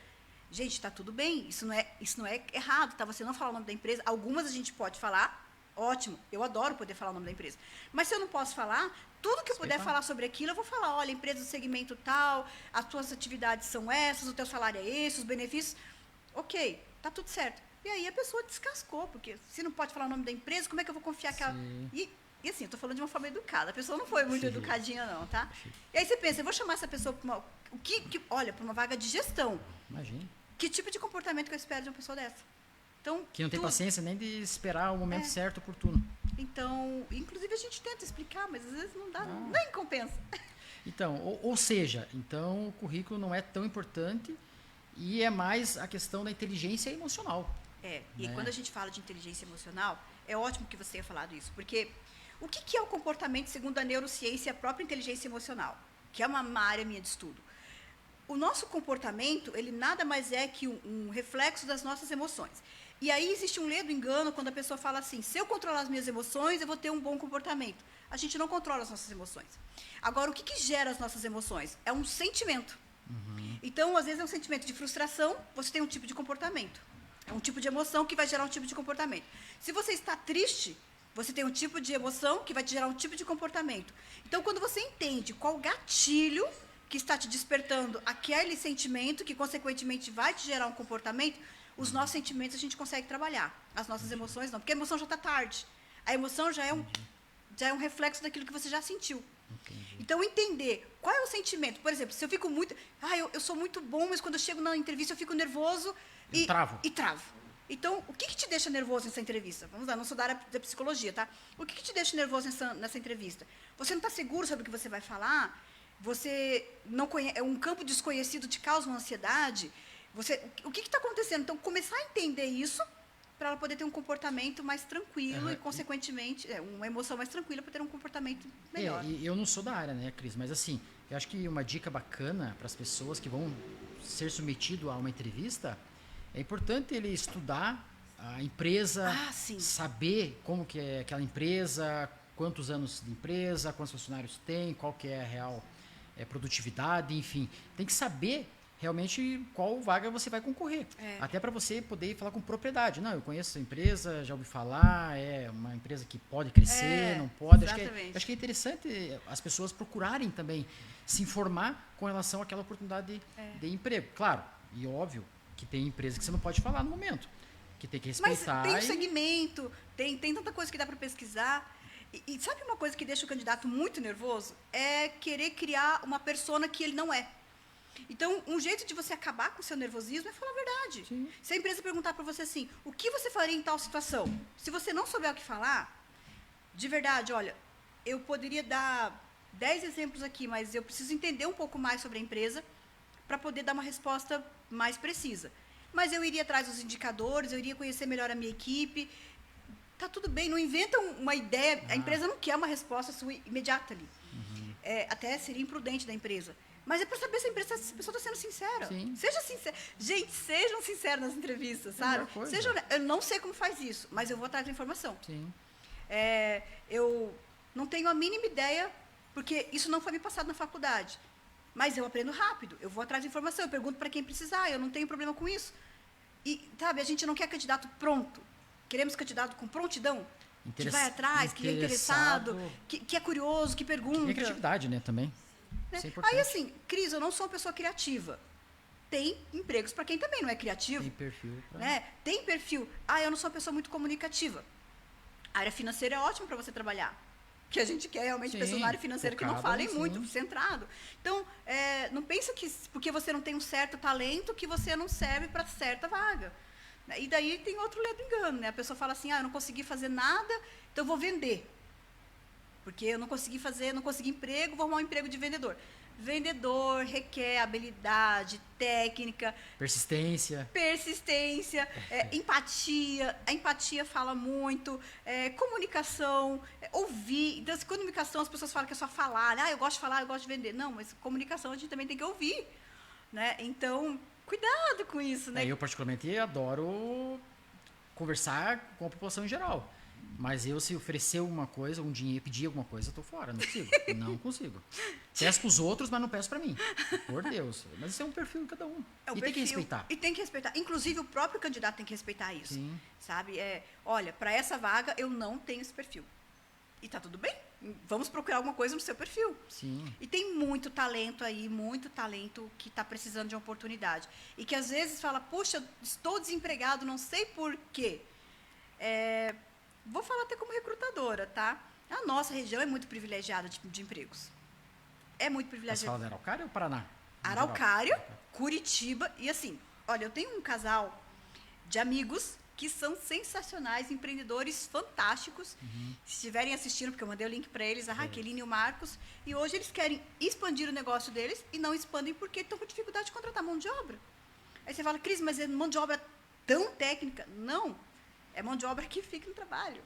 [SPEAKER 2] Gente, está tudo bem, isso não é errado, tá? Você não falar o nome da empresa, algumas a gente pode falar, ótimo, eu adoro poder falar o nome da empresa. Mas se eu não posso falar, tudo que eu puder falar sobre aquilo, eu vou falar, olha, empresa do segmento tal, as tuas atividades são essas, o teu salário é esse, os benefícios, ok, tá tudo certo. E aí a pessoa descascou, porque se não pode falar o nome da empresa, como é que eu vou confiar que ela... E assim, eu tô falando de uma forma educada, a pessoa não foi muito educadinha não, tá? E aí você pensa, eu vou chamar essa pessoa para uma... olha, para uma vaga de gestão.
[SPEAKER 1] Imagina.
[SPEAKER 2] Que tipo de comportamento que eu espero de uma pessoa dessa? Então,
[SPEAKER 1] que não tem paciência nem de esperar o momento certo, oportuno.
[SPEAKER 2] Então, inclusive a gente tenta explicar, mas às vezes não dá, nem compensa.
[SPEAKER 1] Então, ou seja, então o currículo não é tão importante e é mais a questão da inteligência emocional.
[SPEAKER 2] E quando a gente fala de inteligência emocional, é ótimo que você tenha falado isso, porque o que é o comportamento segundo a neurociência e a própria inteligência emocional, que é uma área minha de estudo? O nosso comportamento, ele nada mais é que um reflexo das nossas emoções. E aí existe um ledo engano quando a pessoa fala assim, se eu controlar as minhas emoções, eu vou ter um bom comportamento. A gente não controla as nossas emoções. Agora, o que gera as nossas emoções? É um sentimento. Então, às vezes é um sentimento de frustração, você tem um tipo de comportamento. É um tipo de emoção que vai gerar um tipo de comportamento. Se você está triste, você tem um tipo de emoção que vai te gerar um tipo de comportamento. Então, quando você entende qual gatilho que está te despertando aquele sentimento, que consequentemente vai te gerar um comportamento, os nossos sentimentos a gente consegue trabalhar. As nossas emoções não, porque a emoção já está tarde. A emoção já é um reflexo daquilo que você já sentiu. Entendi. Então, entender qual é o sentimento. Por exemplo, se eu fico muito... eu sou muito bom, mas quando eu chego na entrevista eu fico nervoso e travo. Então, o que te deixa nervoso nessa entrevista? Vamos lá, não sou da área da psicologia, tá? O que te deixa nervoso nessa entrevista? Você não está seguro sobre o que você vai falar? Você não conhece, é um campo desconhecido te causa uma ansiedade? O que está acontecendo? Então, começar a entender isso para ela poder ter um comportamento mais tranquilo e, consequentemente, uma emoção mais tranquila para ter um comportamento melhor.
[SPEAKER 1] E eu não sou da área, né, Cris? Mas, assim, eu acho que uma dica bacana para as pessoas que vão ser submetidas a uma entrevista é importante ele estudar a empresa, saber como que é aquela empresa, quantos anos de empresa, quantos funcionários tem, qual que é a real produtividade, enfim. Tem que saber realmente qual vaga você vai concorrer. Até para você poder falar com propriedade. Não, eu conheço essa empresa, já ouvi falar, é uma empresa que pode crescer, não pode. Acho que é interessante as pessoas procurarem também se informar com relação àquela oportunidade de emprego. Claro, e óbvio que tem empresa que você não pode falar no momento, que tem que respeitar.
[SPEAKER 2] Mas tem um segmento, tem tanta coisa que dá para pesquisar. E sabe uma coisa que deixa o candidato muito nervoso? É querer criar uma persona que ele não é. Então, um jeito de você acabar com o seu nervosismo é falar a verdade. Sim. Se a empresa perguntar para você assim, o que você faria em tal situação? Se você não souber o que falar, de verdade, olha, eu poderia dar 10 exemplos aqui, mas eu preciso entender um pouco mais sobre a empresa para poder dar uma resposta mais precisa. Mas eu iria atrás dos indicadores, eu iria conhecer melhor a minha equipe. Tá tudo bem, não inventa uma ideia. A empresa não quer uma resposta sua imediata ali. Até seria imprudente da empresa. Mas é para saber se a pessoa está sendo sincera. Sim. Seja sincera. Gente, sejam sinceros nas entrevistas, sabe? Eu não sei como faz isso, mas eu vou atrás da informação.
[SPEAKER 1] Sim.
[SPEAKER 2] Eu não tenho a mínima ideia, porque isso não foi me passado na faculdade. Mas eu aprendo rápido. Eu vou atrás da informação, eu pergunto para quem precisar, eu não tenho problema com isso. E, sabe, a gente não quer candidato pronto. Queremos candidato com prontidão. Que vai atrás, que é interessado, que é curioso, que pergunta.
[SPEAKER 1] E a criatividade, né, também.
[SPEAKER 2] Aí, assim, Cris, eu não sou uma pessoa criativa. Tem empregos para quem também não é criativo.
[SPEAKER 1] Tem perfil.
[SPEAKER 2] Tem perfil. Eu não sou uma pessoa muito comunicativa. A área financeira é ótima para você trabalhar. Que a gente quer realmente pessoas na área financeira que não falem muito, centrado. Então, não pensa que porque você não tem um certo talento que você não serve para certa vaga. E daí tem outro ledo engano, né? A pessoa fala assim, eu não consegui fazer nada, então eu vou vender. Porque eu não consegui emprego, vou arrumar um emprego de vendedor. Vendedor requer habilidade, técnica.
[SPEAKER 1] Persistência.
[SPEAKER 2] Empatia. A empatia fala muito. Comunicação, ouvir. Então, comunicação, as pessoas falam que é só falar. Eu gosto de falar, eu gosto de vender. Não, mas comunicação a gente também tem que ouvir. Né? Então, cuidado com isso. Né?
[SPEAKER 1] Eu, particularmente, adoro conversar com a população em geral. Mas eu, se oferecer alguma coisa, um dinheiro, pedir alguma coisa, eu tô fora, não consigo. Não consigo. Peço pros outros, mas não peço pra mim. Por Deus. Mas isso é um perfil de cada um. Tem que respeitar.
[SPEAKER 2] E tem que respeitar. Inclusive, o próprio candidato tem que respeitar isso.
[SPEAKER 1] Sim.
[SPEAKER 2] Sabe? Olha, para essa vaga, eu não tenho esse perfil. E tá tudo bem. Vamos procurar alguma coisa no seu perfil.
[SPEAKER 1] Sim.
[SPEAKER 2] E tem muito talento aí, muito talento que está precisando de uma oportunidade. E que às vezes fala, puxa, estou desempregado, não sei por quê. Vou falar até como recrutadora, tá? A nossa região é muito privilegiada de empregos. É muito privilegiada.
[SPEAKER 1] Você fala da Araucária ou Paraná?
[SPEAKER 2] Araucária, Curitiba. E assim, olha, eu tenho um casal de amigos que são sensacionais, empreendedores fantásticos. Se estiverem assistindo, porque eu mandei o link para eles, a Raqueline e o Marcos, e hoje eles querem expandir o negócio deles e não expandem porque estão com dificuldade de contratar mão de obra. Aí você fala, Cris, mas é mão de obra tão técnica? Não, é mão de obra que fica no trabalho.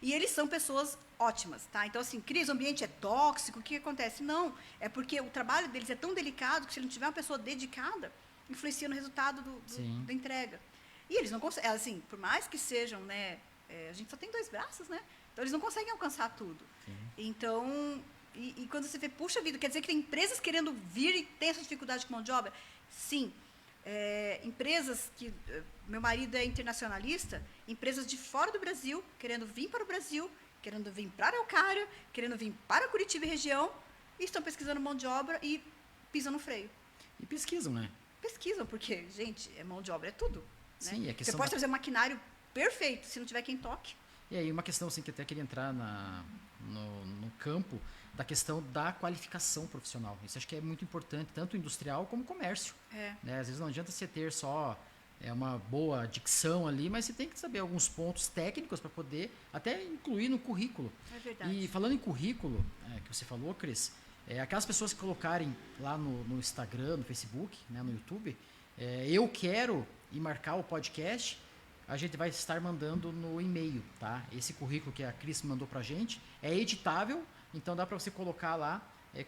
[SPEAKER 2] E eles são pessoas ótimas, tá? Então, assim, Cris, o ambiente é tóxico, o que acontece? Não, é porque o trabalho deles é tão delicado que se ele não tiver uma pessoa dedicada, influencia no resultado da entrega. E eles não conseguem, assim, por mais que sejam, né? A gente só tem 2 braços, né? Então, eles não conseguem alcançar tudo. Sim. Então, e quando você vê, puxa vida, quer dizer que tem empresas querendo vir e tem essa dificuldade com mão de obra? Sim. Empresas que... Meu marido é internacionalista, empresas de fora do Brasil, querendo vir para o Brasil, querendo vir para a Araucária, querendo vir para Curitiba e região, e estão pesquisando mão de obra e pisam no freio.
[SPEAKER 1] E pesquisam, né?
[SPEAKER 2] Pesquisam, porque, gente, mão de obra é tudo.
[SPEAKER 1] Sim,
[SPEAKER 2] né?
[SPEAKER 1] É
[SPEAKER 2] Você pode trazer um maquinário perfeito, se não tiver quem toque.
[SPEAKER 1] E aí uma questão assim, que eu até queria entrar no campo da questão da qualificação profissional. Isso acho que é muito importante, tanto industrial como comércio. Né? Às vezes não adianta você ter só uma boa dicção ali, mas você tem que saber alguns pontos técnicos para poder até incluir no currículo.
[SPEAKER 2] É verdade.
[SPEAKER 1] E falando em currículo, que você falou, Cris, aquelas pessoas que colocarem lá no Instagram, no Facebook, né, no YouTube, eu quero e marcar o podcast, a gente vai estar mandando no e-mail, tá? Esse currículo que a Cris mandou pra gente é editável, então dá para você colocar lá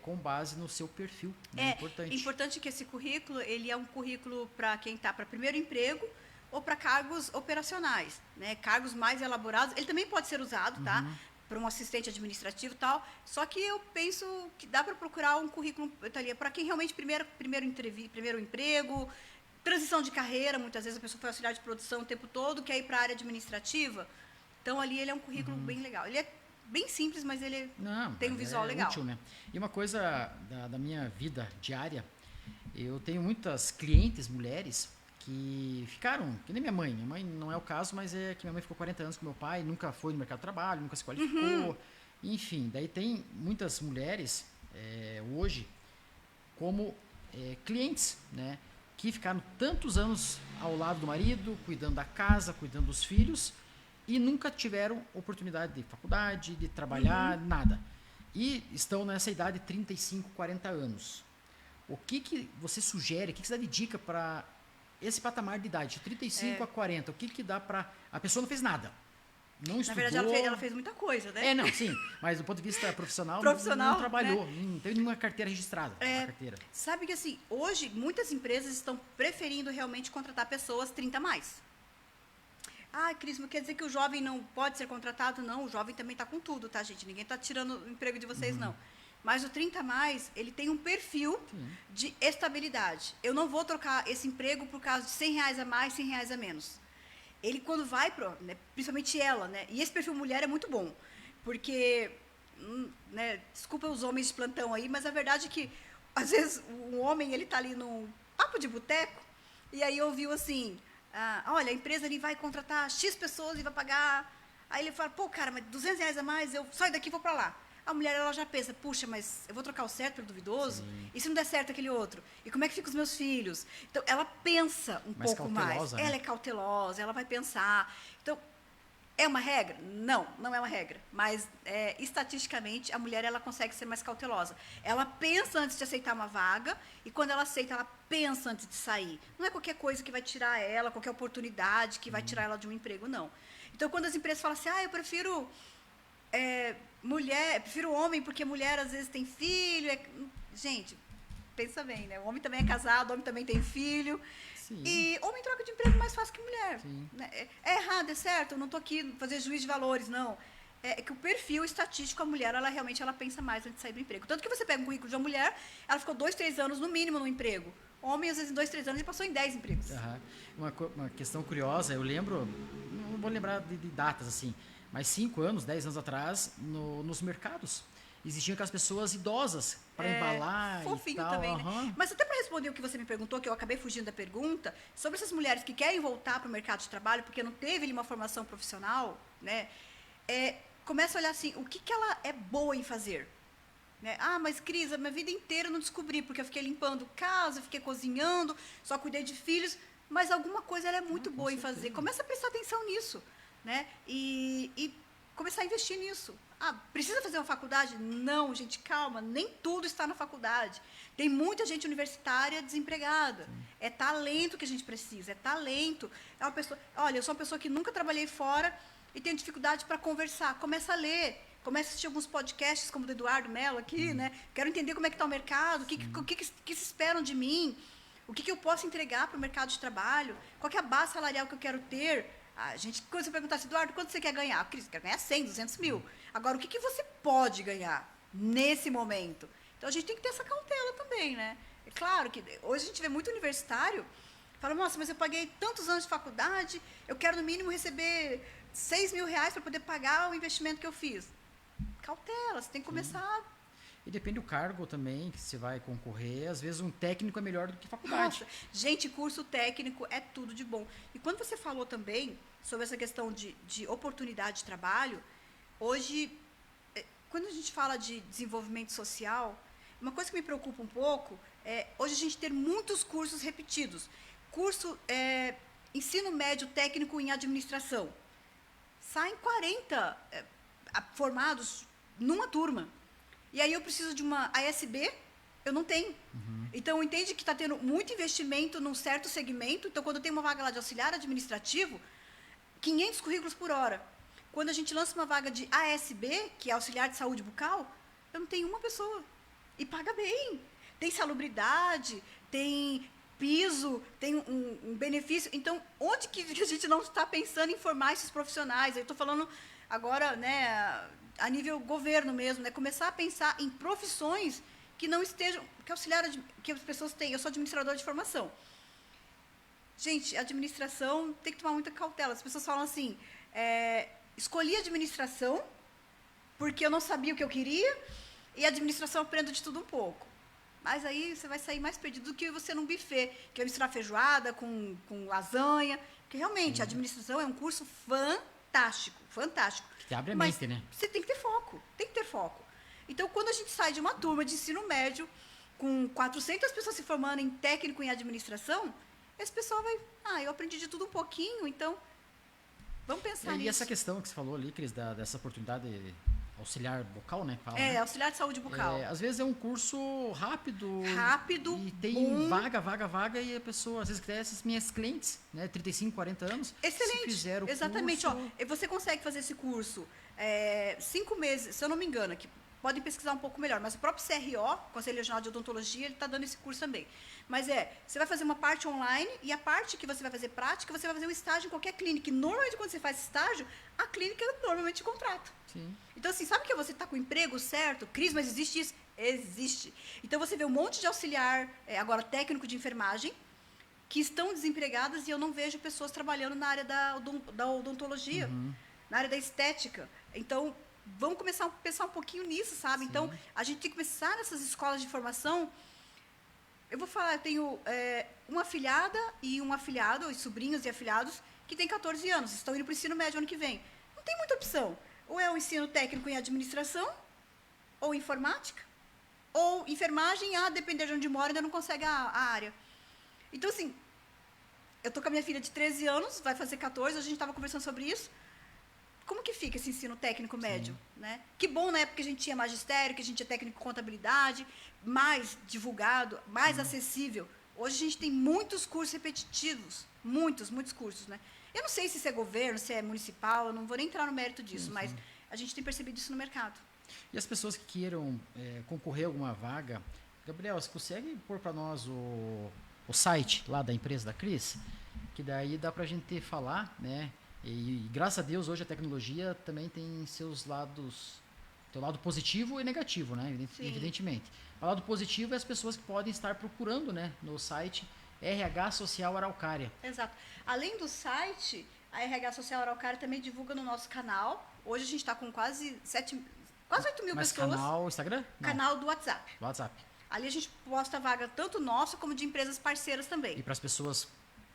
[SPEAKER 1] com base no seu perfil. Né?
[SPEAKER 2] É importante que esse currículo, ele é um currículo para quem está para primeiro emprego ou para cargos operacionais, né? Cargos mais elaborados, ele também pode ser usado, tá? Para um assistente administrativo e tal, só que eu penso que dá para procurar um currículo para quem realmente primeiro emprego, transição de carreira, muitas vezes a pessoa foi auxiliar de produção o tempo todo, quer ir para a área administrativa. Então, ali ele é um currículo bem legal. Ele é bem simples, mas ele tem um visual legal.
[SPEAKER 1] Útil, né? E uma coisa da minha vida diária, eu tenho muitas clientes, mulheres, que ficaram, que nem minha mãe. Minha mãe não é o caso, mas é que minha mãe ficou 40 anos com meu pai, nunca foi no mercado de trabalho, nunca se qualificou. Enfim, daí tem muitas mulheres hoje como clientes, né? Que ficaram tantos anos ao lado do marido, cuidando da casa, cuidando dos filhos, e nunca tiveram oportunidade de faculdade, de trabalhar, nada. E estão nessa idade de 35, 40 anos. O que você sugere, o que você dá de dica para esse patamar de idade, de 35 a 40? O que dá para... A pessoa não fez nada. Não estudou.
[SPEAKER 2] Na verdade, ela fez muita coisa, né?
[SPEAKER 1] Não, sim. Mas do ponto de vista profissional não trabalhou. Né? Não teve nenhuma carteira registrada. Carteira.
[SPEAKER 2] Sabe que, assim, hoje, muitas empresas estão preferindo realmente contratar pessoas 30 a mais. Cris, mas quer dizer que o jovem não pode ser contratado? Não, o jovem também está com tudo, tá, gente? Ninguém está tirando o emprego de vocês, não. Mas o 30 a mais, ele tem um perfil de estabilidade. Eu não vou trocar esse emprego por causa de R$100 a mais, R$100 a menos. Ele, quando vai né, principalmente ela, né? E esse perfil mulher é muito bom, porque, né, desculpa os homens de plantão aí, mas a verdade é que, às vezes, um homem, ele tá ali num papo de boteco, e aí ouviu assim, olha, a empresa ali vai contratar X pessoas e vai pagar, aí ele fala, pô, cara, mas R$200 a mais, eu saio daqui e vou para lá. A mulher, ela já pensa, puxa, mas eu vou trocar o certo pelo duvidoso? Sim. E se não der certo aquele outro? E como é que ficam os meus filhos? Então, ela pensa um pouco mais.
[SPEAKER 1] Né?
[SPEAKER 2] Ela é cautelosa, ela vai pensar. Então, é uma regra? Não, não é uma regra. Mas, estatisticamente, a mulher, ela consegue ser mais cautelosa. Ela pensa antes de aceitar uma vaga, e quando ela aceita, ela pensa antes de sair. Não é qualquer coisa que vai tirar ela, qualquer oportunidade que vai tirar ela de um emprego, não. Então, quando as empresas falam assim, eu prefiro... prefiro homem porque mulher às vezes tem filho. Gente, Pensa bem, né? O homem também é casado, o homem também tem filho.
[SPEAKER 1] Sim.
[SPEAKER 2] E homem troca de emprego mais fácil que mulher.
[SPEAKER 1] Sim.
[SPEAKER 2] Né? É errado, é certo, eu não estou aqui fazer juiz de valores, não. É que o perfil estatístico, a mulher, ela realmente ela pensa mais antes de sair do emprego. Tanto que você pega um currículo de uma mulher, ela ficou 2, 3 anos no mínimo no emprego. Homem, às vezes, em 2, 3 anos, ele passou em 10 empregos.
[SPEAKER 1] Uma questão curiosa, eu lembro, não vou lembrar de datas assim, mas 5 anos, 10 anos atrás, nos mercados, existiam aquelas pessoas idosas para embalar
[SPEAKER 2] fofinho
[SPEAKER 1] e tal.
[SPEAKER 2] também, né? Mas até para responder o que você me perguntou, que eu acabei fugindo da pergunta, sobre essas mulheres que querem voltar para o mercado de trabalho porque não teve uma formação profissional, né? Começa a olhar assim, o que ela é boa em fazer? Né? Mas Cris, a minha vida inteira eu não descobri, porque eu fiquei limpando casa, fiquei cozinhando, só cuidei de filhos, mas alguma coisa ela é muito boa em fazer. Começa a prestar atenção nisso, né? E começar a investir nisso. Precisa fazer uma faculdade? Não, gente, calma, nem tudo está na faculdade. Tem muita gente universitária desempregada. É talento que a gente precisa, é talento. É uma pessoa, olha, eu sou uma pessoa que nunca trabalhei fora e tenho dificuldade para conversar. Começa a ler, começa a assistir alguns podcasts, como o do Eduardo Mello aqui, né? Quero entender como é que está o mercado, o que se esperam de mim, o que eu posso entregar para o mercado de trabalho, qual que é a base salarial que eu quero ter. Quando você perguntasse, Eduardo, quanto você quer ganhar? Cris, quero ganhar 100, 200 mil. Agora, o que você pode ganhar nesse momento? Então, a gente tem que ter essa cautela também, né? É claro que hoje a gente vê muito universitário, fala, nossa, mas eu paguei tantos anos de faculdade, eu quero no mínimo receber 6 mil reais para poder pagar o investimento que eu fiz. Cautela, você tem que começar.
[SPEAKER 1] E depende do cargo também que você vai concorrer. Às vezes um técnico é melhor do que faculdade.
[SPEAKER 2] Nossa, gente, curso técnico é tudo de bom. E quando você falou também sobre essa questão de oportunidade de trabalho, hoje, quando a gente fala de desenvolvimento social, uma coisa que me preocupa um pouco é hoje a gente ter muitos cursos repetidos. Curso ensino médio técnico em administração. Saem 40 formados numa turma. E aí eu preciso de uma ASB, eu não tenho. Então, entende que está tendo muito investimento num certo segmento. Então, quando tem uma vaga lá de auxiliar administrativo, 500 currículos por hora. Quando a gente lança uma vaga de ASB, que é auxiliar de saúde bucal, eu não tenho uma pessoa. E paga bem. Tem salubridade, tem piso, tem um benefício. Então, onde que a gente não está pensando em formar esses profissionais? Eu estou falando agora, né, a nível governo mesmo, né, começar a pensar em profissões que não estejam, que as pessoas têm. Eu sou administradora de formação. Gente, administração tem que tomar muita cautela. As pessoas falam assim, escolhi administração porque eu não sabia o que eu queria e administração eu aprendo de tudo um pouco. Mas aí você vai sair mais perdido do que você num buffet, que vai misturar feijoada com lasanha. Porque realmente, a administração é um curso fantástico, fantástico.
[SPEAKER 1] Que abre a mente, né?
[SPEAKER 2] Você tem que ter foco, tem que ter foco. Então, quando a gente sai de uma turma de ensino médio, com 400 pessoas se formando em técnico em administração, esse pessoal vai, eu aprendi de tudo um pouquinho, então, vamos pensar nisso.
[SPEAKER 1] E essa questão que você falou ali, Cris, dessa oportunidade auxiliar bucal, né? Fala,
[SPEAKER 2] né? Auxiliar de saúde bucal.
[SPEAKER 1] Às vezes é um curso rápido.
[SPEAKER 2] Rápido,
[SPEAKER 1] e tem vaga, e a pessoa, às vezes, essas minhas clientes, né? 35, 40 anos.
[SPEAKER 2] Excelente.
[SPEAKER 1] Se fizeram
[SPEAKER 2] exatamente.
[SPEAKER 1] Curso...
[SPEAKER 2] Você consegue fazer esse curso 5 meses, se eu não me engano, aqui, podem pesquisar um pouco melhor, mas o próprio CRO, Conselho Regional de Odontologia, ele está dando esse curso também. Mas você vai fazer uma parte online e a parte que você vai fazer prática, você vai fazer um estágio em qualquer clínica. E normalmente, quando você faz estágio, a clínica normalmente contrata.
[SPEAKER 1] Sim.
[SPEAKER 2] Então, assim, sabe que você está com o emprego certo? Cris, mas existe isso? Existe. Então, você vê um monte de auxiliar, agora técnico de enfermagem, que estão desempregadas e eu não vejo pessoas trabalhando na área da odontologia, na área da estética. Então, vamos começar a pensar um pouquinho nisso, sabe? Sim. Então, a gente tem que começar nessas escolas de formação. Eu vou falar, eu tenho uma afilhada e um afilhado, os sobrinhos e afilhados, que têm 14 anos, estão indo para o ensino médio ano que vem. Não tem muita opção. Ou é o ensino técnico em administração, ou informática, ou enfermagem, depender de onde mora, ainda não consegue a área. Então, assim, eu estou com a minha filha de 13 anos, vai fazer 14, a gente estava conversando sobre isso. Como que fica esse ensino técnico médio? Né? Que bom, né? Porque a gente tinha magistério, que a gente tinha técnico de contabilidade, mais divulgado, mais acessível. Hoje a gente tem muitos cursos repetitivos, muitos cursos, né? Eu não sei se isso é governo, se é municipal, eu não vou nem entrar no mérito disso, mas a gente tem percebido isso no mercado.
[SPEAKER 1] E as pessoas que queiram concorrer a alguma vaga, Gabriel, você consegue pôr para nós o site lá da empresa da Cris? Que daí dá para a gente falar, né? E graças a Deus hoje a tecnologia também tem seus lados, seu lado positivo e negativo, né? Evidentemente. O lado positivo é as pessoas que podem estar procurando, né, no site RH Social Araucária.
[SPEAKER 2] Exato. Além do site, a RH Social Araucária também divulga no nosso canal. Hoje a gente está com quase 8 mil
[SPEAKER 1] Mas
[SPEAKER 2] pessoas.
[SPEAKER 1] canal Instagram? Não.
[SPEAKER 2] Canal do WhatsApp.
[SPEAKER 1] WhatsApp.
[SPEAKER 2] Ali a gente posta vaga tanto nossa como de empresas parceiras também.
[SPEAKER 1] E para as pessoas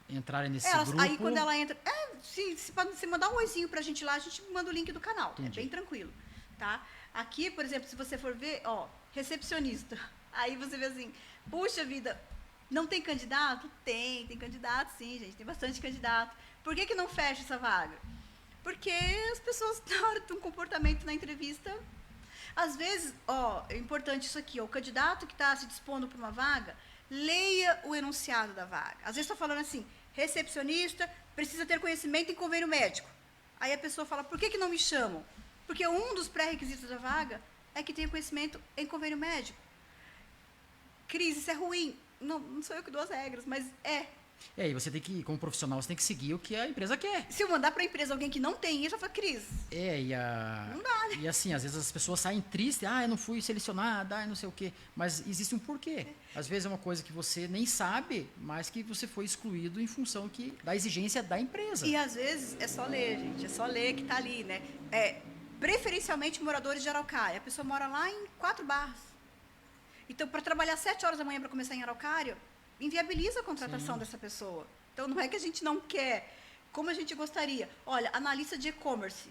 [SPEAKER 1] entrarem nesse
[SPEAKER 2] Elas,
[SPEAKER 1] grupo...
[SPEAKER 2] aí quando ela entra... se mandar um oizinho pra gente lá, a gente manda o link do canal.
[SPEAKER 1] Entendi.
[SPEAKER 2] É bem tranquilo. Tá? Aqui, por exemplo, se você for ver, ó, recepcionista. Aí você vê assim, puxa vida, não tem candidato? Tem candidato sim, gente. Tem bastante candidato. Por que não fecha essa vaga? Porque as pessoas, na hora de um comportamento na entrevista... Às vezes, ó, é importante isso aqui, ó, o candidato que está se dispondo para uma vaga, leia o enunciado da vaga. Às vezes está falando assim, recepcionista precisa ter conhecimento em convênio médico. Aí a pessoa fala, por que não me chamam? Porque um dos pré-requisitos da vaga é que tenha conhecimento em convênio médico. Cris, isso é ruim. Não sou eu que dou as regras, mas é.
[SPEAKER 1] E você tem que, como profissional, você tem que seguir o que a empresa quer.
[SPEAKER 2] Se eu mandar para a empresa alguém que não tem isso, eu falo, Cris,
[SPEAKER 1] não dá, né? E assim, às vezes as pessoas saem tristes, eu não fui selecionada, não sei o quê. Mas existe um porquê. Às vezes é uma coisa que você nem sabe, mas que você foi excluído em função da exigência da empresa.
[SPEAKER 2] E às vezes é só ler, gente, é só ler que tá ali, né? Preferencialmente moradores de Araucária. A pessoa mora lá em 4 Barras. Então, para trabalhar 7 horas da manhã para começar em Araucária, inviabiliza a contratação dessa pessoa. Então, não é que a gente não quer, como a gente gostaria. Olha, analista de e-commerce.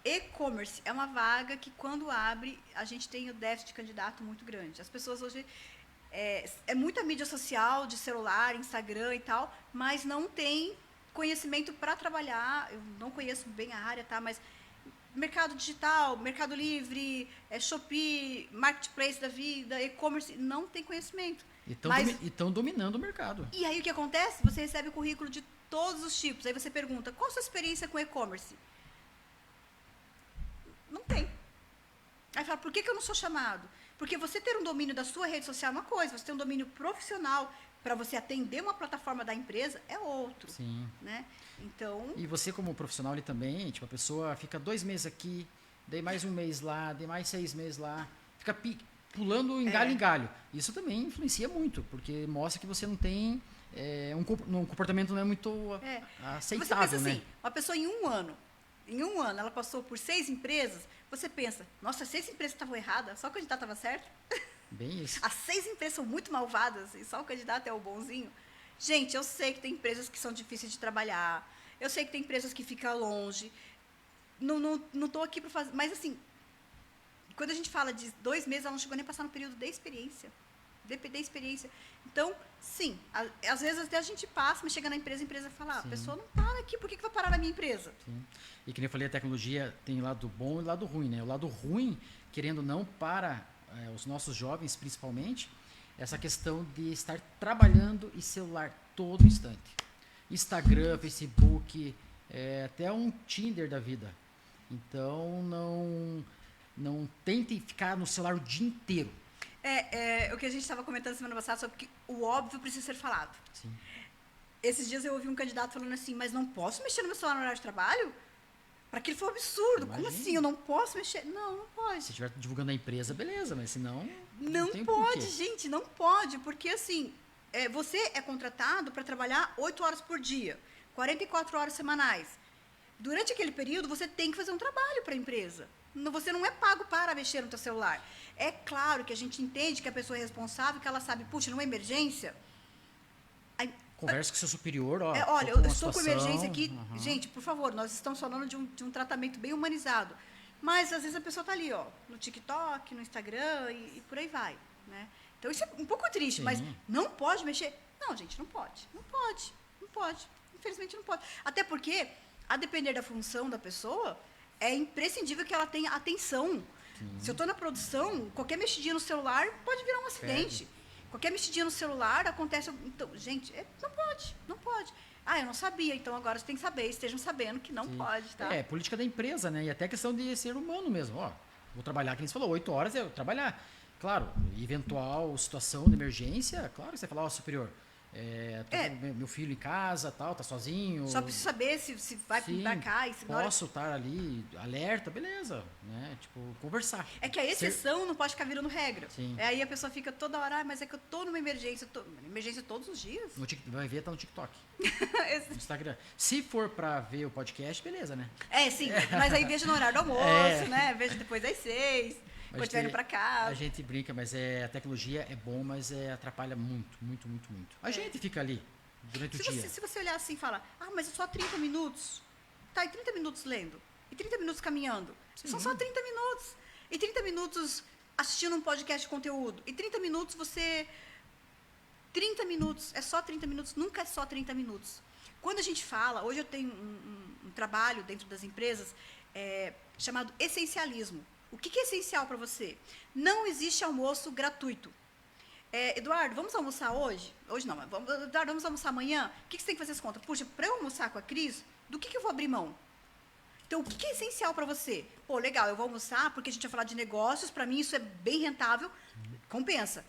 [SPEAKER 2] E-commerce é uma vaga que, quando abre, a gente tem o déficit de candidato muito grande. As pessoas hoje... É muita mídia social, de celular, Instagram e tal, mas não tem conhecimento para trabalhar. Eu não conheço bem a área, tá? Mas mercado digital, Mercado Livre, Shopee, Marketplace da vida, e-commerce, não tem conhecimento.
[SPEAKER 1] E estão dominando o mercado.
[SPEAKER 2] E aí o que acontece? Você recebe o currículo de todos os tipos. Aí você pergunta, qual a sua experiência com e-commerce? Não tem. Aí fala, por que eu não sou chamado? Porque você ter um domínio da sua rede social é uma coisa, você ter um domínio profissional para você atender uma plataforma da empresa é outro.
[SPEAKER 1] Sim.
[SPEAKER 2] Né? Então...
[SPEAKER 1] E você como profissional ali também, tipo, a pessoa fica 2 meses aqui, daí mais 1 mês lá, daí mais 6 meses lá, fica pulando em galho em galho. Isso também influencia muito, porque mostra que você não tem... um comportamento não é muito aceitável,
[SPEAKER 2] você pensa
[SPEAKER 1] né?
[SPEAKER 2] Assim, uma pessoa em um ano, ela passou por 6 empresas, você pensa, nossa, 6 empresas estavam erradas, só o candidato estava certo?
[SPEAKER 1] Bem isso.
[SPEAKER 2] As 6 empresas são muito malvadas e só o candidato é o bonzinho. Gente, eu sei que tem empresas que são difíceis de trabalhar, eu sei que tem empresas que ficam longe, não estou aqui para fazer... Mas, assim, quando a gente fala de 2 meses, ela não chegou nem a passar no período de experiência. Então, sim, às vezes até a gente passa, mas chega na empresa, a empresa fala, a pessoa não para aqui, por que vai parar na minha empresa?
[SPEAKER 1] Sim. E que nem eu falei, a tecnologia tem lado bom e lado ruim, né? O lado ruim, querendo ou não, para os nossos jovens, principalmente, essa questão de estar trabalhando em celular todo instante. Instagram, Facebook, até um Tinder da vida. Então, não tentem ficar no celular o dia inteiro.
[SPEAKER 2] O que a gente estava comentando semana passada sobre que o óbvio precisa ser falado.
[SPEAKER 1] Sim.
[SPEAKER 2] Esses dias eu ouvi um candidato falando assim, mas não posso mexer no meu celular no horário de trabalho? Para que ele foi um absurdo.
[SPEAKER 1] Imagina.
[SPEAKER 2] Como assim? Eu não posso mexer? Não pode.
[SPEAKER 1] Se estiver divulgando a empresa, beleza, mas senão...
[SPEAKER 2] Não pode, gente, não pode. Porque, assim, você é contratado para trabalhar 8 horas por dia, 44 horas semanais. Durante aquele período, você tem que fazer um trabalho para a empresa. Você não é pago para mexer no seu celular. É claro que a gente entende que a pessoa é responsável, que ela sabe, puxa, numa emergência...
[SPEAKER 1] Conversa com o seu superior,
[SPEAKER 2] olha, eu estou com emergência aqui. Uhum. Gente, por favor, nós estamos falando de um tratamento bem humanizado. Mas, às vezes, a pessoa está ali, no TikTok, no Instagram e por aí vai. Né? Então, isso é um pouco triste, sim. Mas não pode mexer? Não, gente, não pode. Não pode. Infelizmente, não pode. Até porque, a depender da função da pessoa, é imprescindível que ela tenha atenção. Sim. Se eu estou na produção, qualquer mexidinha no celular pode virar um acidente. Qualquer mexidinha no celular acontece... Então, gente, não pode. Eu não sabia, então agora você tem que saber, estejam sabendo que não pode, tá?
[SPEAKER 1] Política da empresa, né? E até questão de ser humano mesmo. Vou trabalhar, que você falou, 8 horas eu trabalhar. Claro, eventual situação de emergência, claro que você fala, ó, superior, tô com meu filho em casa, tal, tá sozinho.
[SPEAKER 2] Só preciso saber se vai embarcar e se
[SPEAKER 1] posso estar ali, alerta, beleza, né? Tipo, conversar.
[SPEAKER 2] É que a exceção não pode ficar virando regra.
[SPEAKER 1] Sim.
[SPEAKER 2] Aí a pessoa fica toda hora, mas é que eu tô numa emergência, emergência todos os dias.
[SPEAKER 1] Vai ver, tá no TikTok. No Instagram. Se for pra ver o podcast, beleza, né?
[SPEAKER 2] Sim, mas aí veja no horário do almoço, né? Veja depois das 6. Quando estiver indo pra casa.
[SPEAKER 1] A gente brinca, mas a tecnologia é bom, mas atrapalha muito, muito, muito, muito. A gente fica ali durante o dia.
[SPEAKER 2] Se você olhar assim e falar, mas é só 30 minutos. Tá, e 30 minutos lendo? E 30 minutos caminhando? Sim. São só 30 minutos. E 30 minutos assistindo um podcast de conteúdo. E 30 minutos 30 minutos, é só 30 minutos, nunca é só 30 minutos. Quando a gente fala, hoje eu tenho um trabalho dentro das empresas chamado essencialismo. O que é essencial para você? Não existe almoço gratuito. Eduardo, vamos almoçar hoje? Hoje não, mas Eduardo, vamos almoçar amanhã? O que você tem que fazer as contas? Puxa, para eu almoçar com a Cris, do que eu vou abrir mão? Então, o que é essencial para você? Pô, legal, eu vou almoçar porque a gente vai falar de negócios, para mim isso é bem rentável, compensa.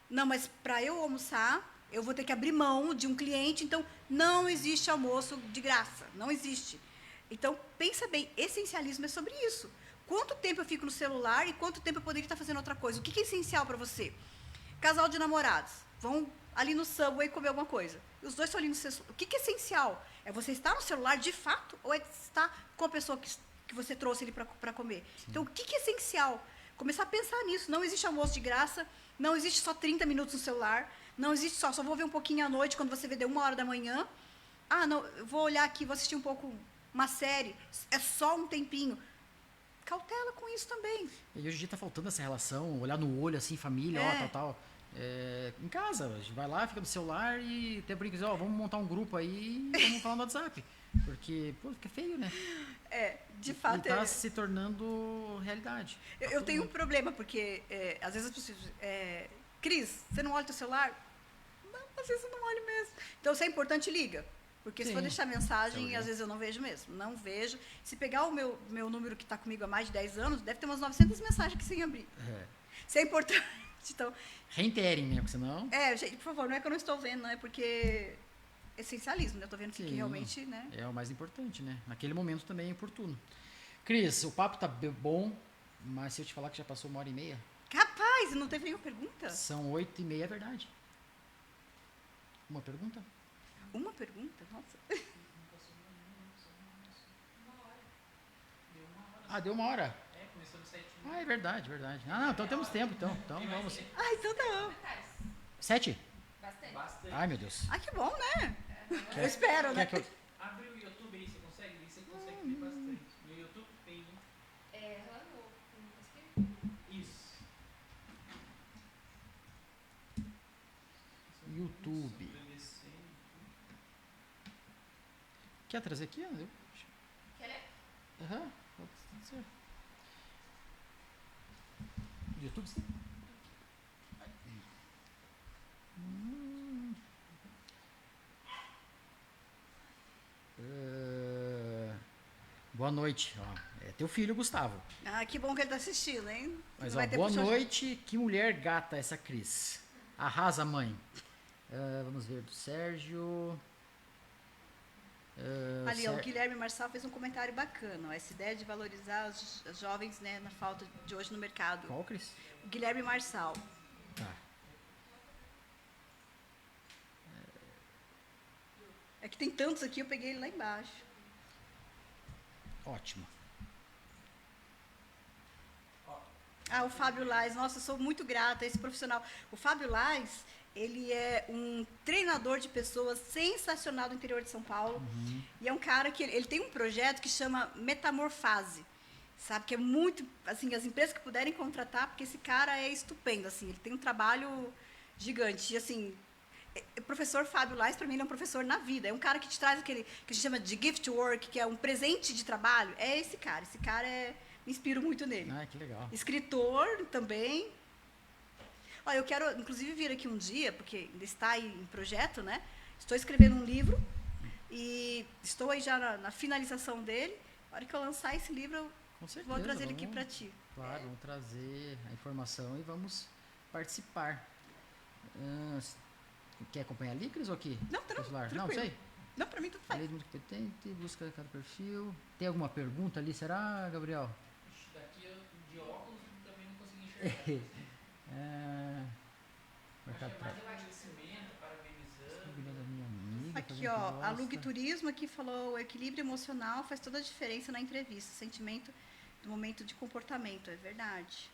[SPEAKER 2] Não, mas para eu almoçar, eu vou ter que abrir mão de um cliente, então não existe almoço de graça, não existe. Então, pensa bem, essencialismo é sobre isso. Quanto tempo eu fico no celular e quanto tempo eu poderia estar fazendo outra coisa? O que é essencial para você? Casal de namorados, vão ali no Subway comer alguma coisa. E os dois estão ali no celular. O que é essencial? É você estar no celular de fato ou é estar com a pessoa que você trouxe ali para comer? Sim. Então, o que é essencial? Começar a pensar nisso. Não existe almoço de graça, não existe só 30 minutos no celular, não existe só vou ver um pouquinho à noite, quando você vê de 1h da manhã. Não, eu vou olhar aqui, vou assistir um pouco uma série, é só um tempinho. Cautela com isso também.
[SPEAKER 1] E hoje em dia tá faltando essa relação, olhar no olho, assim, família, tal. Em casa, a gente vai lá, fica no celular e até brinca, vamos montar um grupo aí e vamos falar no WhatsApp. Porque, fica feio, né?
[SPEAKER 2] De fato.
[SPEAKER 1] E tá se tornando realidade.
[SPEAKER 2] Eu tenho um problema, porque às vezes as pessoas... Cris, você não olha o teu celular? Não, às vezes eu não olho mesmo. Então, se é importante, liga. Porque se for deixar mensagem, às vezes eu não vejo mesmo. Não vejo. Se pegar o meu número que está comigo há mais de 10 anos, deve ter umas 900 mensagens aqui sem abrir. Se é importante, então...
[SPEAKER 1] Reiterem, né? Porque senão...
[SPEAKER 2] gente, por favor, não é que eu não estou vendo, não é porque... Essencialismo, né? Eu estou vendo que realmente, né?
[SPEAKER 1] É o mais importante, né? Naquele momento também é oportuno. Cris, o papo tá bom, mas se eu te falar que já passou 1h30...
[SPEAKER 2] Rapaz, não teve nenhuma pergunta?
[SPEAKER 1] São 8h30, é verdade. Uma pergunta?
[SPEAKER 2] Uma pergunta? Nossa.
[SPEAKER 1] Deu 1h.
[SPEAKER 3] Começou no 7.
[SPEAKER 1] É verdade. Não, então temos tempo, então vamos.
[SPEAKER 2] Então tá bom.
[SPEAKER 1] 7?
[SPEAKER 3] Bastante.
[SPEAKER 1] Ai, meu Deus.
[SPEAKER 2] Que bom, né? Eu espero, né?
[SPEAKER 3] Abre o YouTube aí, você consegue ver bastante. No YouTube tem... Isso.
[SPEAKER 1] YouTube. Quer trazer aqui?
[SPEAKER 2] Quer ler?
[SPEAKER 1] Aham, pode ser. YouTube sim. Boa noite. É teu filho, Gustavo.
[SPEAKER 2] Que bom que ele tá assistindo, hein?
[SPEAKER 1] Mas boa noite. Que mulher gata essa Cris. Arrasa, mãe. Vamos ver, do Sérgio.
[SPEAKER 2] Ali, o Guilherme Marçal fez um comentário bacana. Essa ideia de valorizar os jovens, né, na falta de hoje no mercado.
[SPEAKER 1] Qual, Cris?
[SPEAKER 2] O Guilherme Marçal.
[SPEAKER 1] Tá.
[SPEAKER 2] É que tem tantos aqui, eu peguei ele lá embaixo.
[SPEAKER 1] Ótimo.
[SPEAKER 2] O Fábio Lais. Nossa, eu sou muito grata a esse profissional. O Fábio Lais, ele é um treinador de pessoas sensacional do interior de São Paulo.
[SPEAKER 1] Uhum.
[SPEAKER 2] E é um cara que... Ele tem um projeto que chama Metamorfase. Sabe? Que é muito... Assim, as empresas que puderem contratar, porque esse cara é estupendo, assim. Ele tem um trabalho gigante. E, assim... O professor Fábio Lais, para mim, ele é um professor na vida. É um cara que te traz aquele que a gente chama de gift work, que é um presente de trabalho. É esse cara. Esse cara me inspiro muito nele.
[SPEAKER 1] Que legal.
[SPEAKER 2] Escritor também. Eu quero, inclusive, vir aqui um dia, porque ainda está em projeto, né? Estou escrevendo um livro e estou aí já na finalização dele. Na hora que eu lançar esse livro, eu vou trazer ele aqui para ti.
[SPEAKER 1] Claro, vamos trazer a informação e vamos participar. Quer acompanhar ali, Cris, ou aqui?
[SPEAKER 2] Não,
[SPEAKER 1] Não, sei.
[SPEAKER 2] Não, para mim tudo faz.
[SPEAKER 1] Lei muito competente, busca cada perfil. Tem alguma pergunta ali, será, Gabriel?
[SPEAKER 3] Daqui de óculos também não consegui enxergar.
[SPEAKER 1] Mercado
[SPEAKER 3] Acho que é mais agradecimento, parabenizando.
[SPEAKER 1] da minha amiga.
[SPEAKER 2] Aqui, ó, a Lug Turismo aqui falou: o equilíbrio emocional faz toda a diferença na entrevista, sentimento do momento de comportamento, é verdade.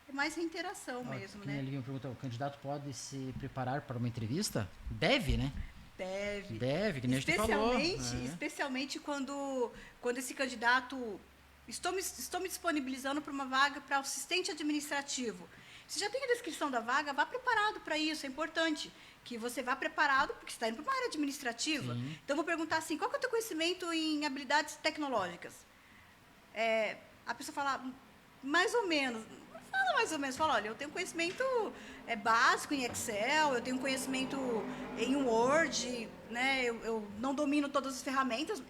[SPEAKER 2] É mais a interação mesmo, né?
[SPEAKER 1] Ali me pergunta, o candidato pode se preparar para uma entrevista? Deve, né? Deve, que nem a gente falou.
[SPEAKER 2] Especialmente quando esse candidato... Estou me disponibilizando para uma vaga para assistente administrativo. Você já tem a descrição da vaga, vá preparado para isso, é importante. Que você vá preparado, porque você está indo para uma área administrativa.
[SPEAKER 1] Sim.
[SPEAKER 2] Então, vou perguntar assim, qual que é o teu conhecimento em habilidades tecnológicas? A pessoa fala, mais ou menos. Não fala mais ou menos, fala, olha, eu tenho conhecimento básico em Excel, eu tenho conhecimento em Word, né? Eu não domino todas as ferramentas.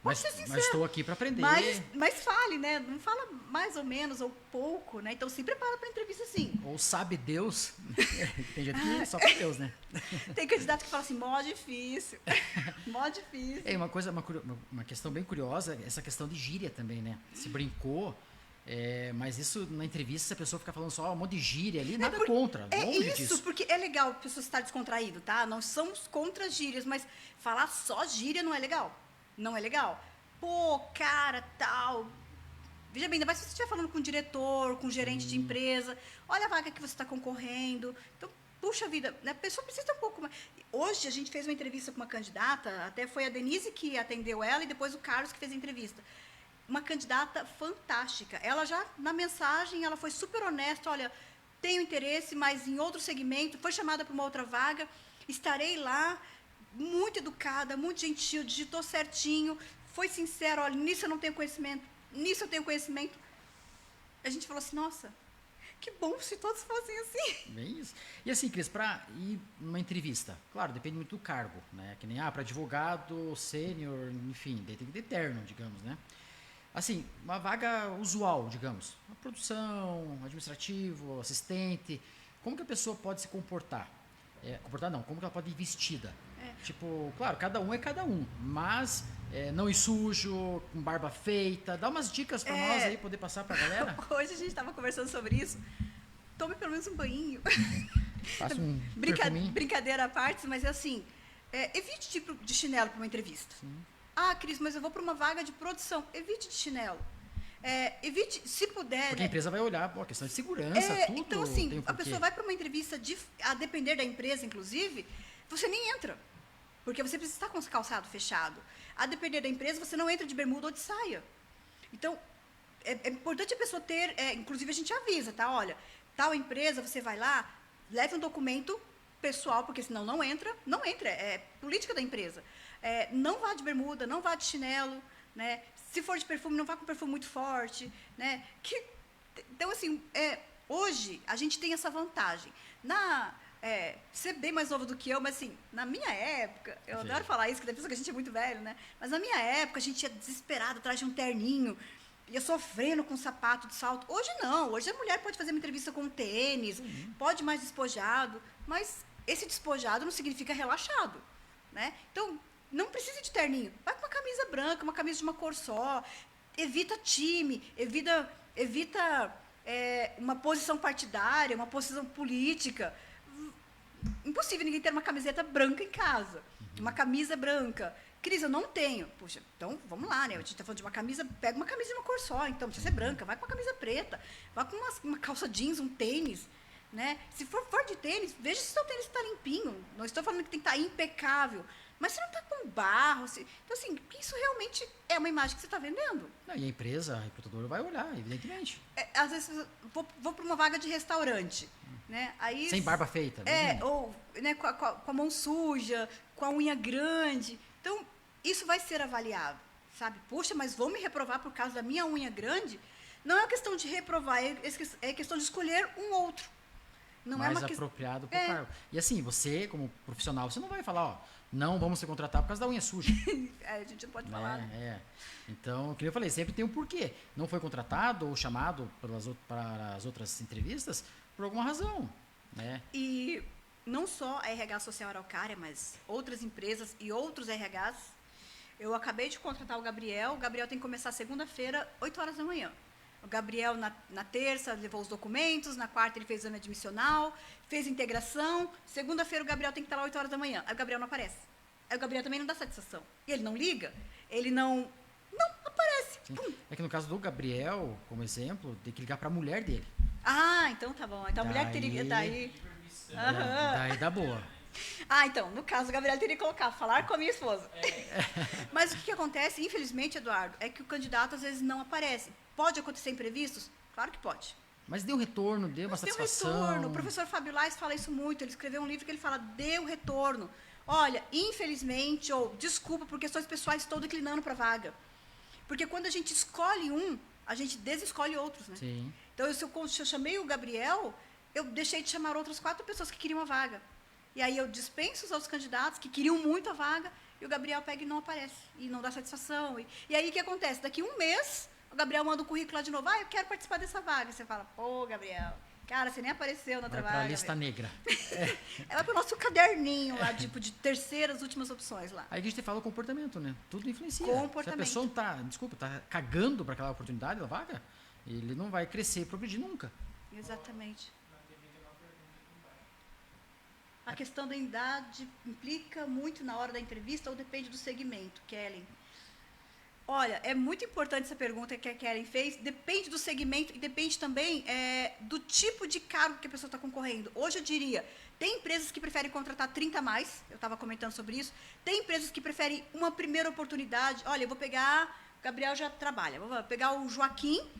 [SPEAKER 2] Pode ser sincero.
[SPEAKER 1] Mas estou aqui para aprender.
[SPEAKER 2] Mas fale, né? Não fala mais ou menos ou pouco, né? Então, se prepara para a entrevista, sim.
[SPEAKER 1] Ou sabe Deus. Tem gente que só para Deus, né?
[SPEAKER 2] Tem candidato que fala assim, mó difícil. Mó difícil.
[SPEAKER 1] Uma questão bem curiosa, essa questão de gíria também, né? Se brincou, mas isso na entrevista, se a pessoa ficar falando só um monte de gíria ali, nada contra. Longe disso.
[SPEAKER 2] Porque é legal a pessoa estar descontraído, tá? Nós somos contra gírias, mas falar só gíria não é legal. Não é legal. Pô, cara, tal. Veja bem, ainda mais se você estiver falando com o diretor, com o gerente de empresa. Olha a vaga que você está concorrendo. Então, puxa vida, né? A pessoa precisa ter um pouco mais. Hoje, a gente fez uma entrevista com uma candidata, até foi a Denise que atendeu ela e depois o Carlos que fez a entrevista. Uma candidata fantástica. Ela já, na mensagem, ela foi super honesta. Olha, tenho interesse, mas em outro segmento. Foi chamada para uma outra vaga. Estarei lá. Muito educada, muito gentil, digitou certinho, foi sincera, olha, nisso eu não tenho conhecimento, nisso eu tenho conhecimento. A gente falou assim, nossa, que bom se todos fossem assim.
[SPEAKER 1] Bem isso. E assim, Cris, para ir numa entrevista, claro, depende muito do cargo, né? Que nem, para advogado, sênior, enfim, daí tem que ter terno, digamos, né? Assim, uma vaga usual, digamos, uma produção, administrativo, assistente, como que a pessoa pode se comportar? Como que ela pode ir vestida? Tipo, claro, cada um é cada um, mas não ir sujo, com barba feita, dá umas dicas para nós aí, poder passar para a galera.
[SPEAKER 2] Hoje a gente estava conversando sobre isso. Tome pelo menos um banho.
[SPEAKER 1] Faça um
[SPEAKER 2] brincadeira à parte, mas é assim, evite de ir de chinelo para uma entrevista.
[SPEAKER 1] Sim.
[SPEAKER 2] Ah, Cris, mas eu vou para uma vaga de produção. Evite de chinelo. Evite, se puder...
[SPEAKER 1] Porque a empresa vai olhar, a questão de segurança, tudo.
[SPEAKER 2] Então, assim, a pessoa vai para uma entrevista, a depender da empresa, inclusive, você nem entra. Porque você precisa estar com os calçados fechados. A depender da empresa, você não entra de bermuda ou de saia. Então, é importante a pessoa ter... inclusive, a gente avisa, tá? Olha, tal empresa, você vai lá, leve um documento pessoal, porque senão não entra. Não entra, é política da empresa. Não vá de bermuda, não vá de chinelo, né? Se for de perfume, não vá com perfume muito forte, né? Então, assim, hoje a gente tem essa vantagem. Você é bem mais novo do que eu, mas assim, na minha época, eu adoro falar isso, que depois que a gente é muito velho, né? Mas na minha época, a gente ia desesperado atrás de um terninho, ia sofrendo com um sapato de salto. Hoje não, hoje a mulher pode fazer uma entrevista com tênis, pode ir mais despojado, mas esse despojado não significa relaxado, né? Então, não precisa de terninho. Vai com uma camisa branca, uma camisa de uma cor só. Evita time, evita uma posição partidária, uma posição política. Impossível ninguém ter uma camiseta branca em casa. Uma camisa branca. Cris, eu não tenho. Puxa, então vamos lá, né? A gente está falando de uma camisa, pega uma camisa de uma cor só, então precisa ser branca. Vai com uma camisa preta. Vai com uma calça jeans, um tênis. Né? Se for de tênis, veja se o seu tênis está limpinho. Não estou falando que tem que estar impecável. Mas você não está com barro. Então, assim, isso realmente é uma imagem que você está vendendo.
[SPEAKER 1] Não, e a empresa, a recrutadora vai olhar, evidentemente.
[SPEAKER 2] Às vezes, vou para uma vaga de restaurante. Né? Aí,
[SPEAKER 1] sem barba feita.
[SPEAKER 2] Ou né, com a mão suja, com a unha grande. Então, isso vai ser avaliado. Sabe? Puxa, mas vou me reprovar por causa da minha unha grande? Não é uma questão de reprovar, é questão de escolher um outro. Não
[SPEAKER 1] mais
[SPEAKER 2] é uma questão.
[SPEAKER 1] apropriado para o cargo. E assim, você, como profissional, você não vai falar, ó, não vamos te contratar por causa da unha suja.
[SPEAKER 2] A gente não pode falar.
[SPEAKER 1] Então, como eu falei, sempre tem um porquê. Não foi contratado ou chamado para as outras entrevistas por alguma razão, né?
[SPEAKER 2] E não só a RH Social Araucária, mas outras empresas e outros RHs. Eu acabei de contratar o Gabriel tem que começar segunda-feira, 8 horas da manhã. O Gabriel, na terça, levou os documentos, na quarta ele fez exame admissional, fez integração, segunda-feira o Gabriel tem que estar lá 8 horas da manhã. Aí o Gabriel não aparece. Aí o Gabriel também não dá satisfação. E ele não liga, ele não aparece.
[SPEAKER 1] É que no caso do Gabriel, como exemplo, tem que ligar para a mulher dele.
[SPEAKER 2] Ah, então tá bom. Então a mulher que teria tá aí.
[SPEAKER 1] Daí dá boa.
[SPEAKER 2] Ah, então, no caso, o Gabriel teria que colocar, falar com a minha esposa. Mas o que acontece, infelizmente, Eduardo, é que o candidato às vezes não aparece. Pode acontecer imprevistos? Claro que pode.
[SPEAKER 1] Mas deu retorno, deu uma satisfação.
[SPEAKER 2] Deu retorno. O professor Fábio Lais fala isso muito. Ele escreveu um livro que ele fala, deu retorno. Olha, infelizmente, ou desculpa, por questões pessoais, estou declinando para a vaga. Porque quando a gente escolhe um, a gente desescolhe outros, né?
[SPEAKER 1] Sim.
[SPEAKER 2] Então, se eu chamei o Gabriel, eu deixei de chamar outras 4 pessoas que queriam a vaga. E aí eu dispenso os outros candidatos que queriam muito a vaga, e o Gabriel pega e não aparece, e não dá satisfação. E aí o que acontece? Daqui um mês, o Gabriel manda o currículo lá de novo, eu quero participar dessa vaga. Você fala, pô, Gabriel, cara, você nem apareceu na outra vaga.
[SPEAKER 1] Vai para a lista negra.
[SPEAKER 2] Ela para o nosso caderninho lá, tipo, de terceiras, últimas opções lá.
[SPEAKER 1] Aí a gente fala o comportamento, né? Tudo influencia.
[SPEAKER 2] Comportamento.
[SPEAKER 1] Se a pessoa tá cagando para aquela oportunidade da vaga, ele não vai crescer e progredir nunca.
[SPEAKER 2] Exatamente. A questão da idade implica muito na hora da entrevista ou depende do segmento, Kellen? Olha, é muito importante essa pergunta que a Kellen fez. Depende do segmento e depende também do tipo de cargo que a pessoa está concorrendo. Hoje eu diria, tem empresas que preferem contratar 30 a mais, eu estava comentando sobre isso. Tem empresas que preferem uma primeira oportunidade. Olha, eu vou pegar, o Gabriel já trabalha, vou pegar o Joaquim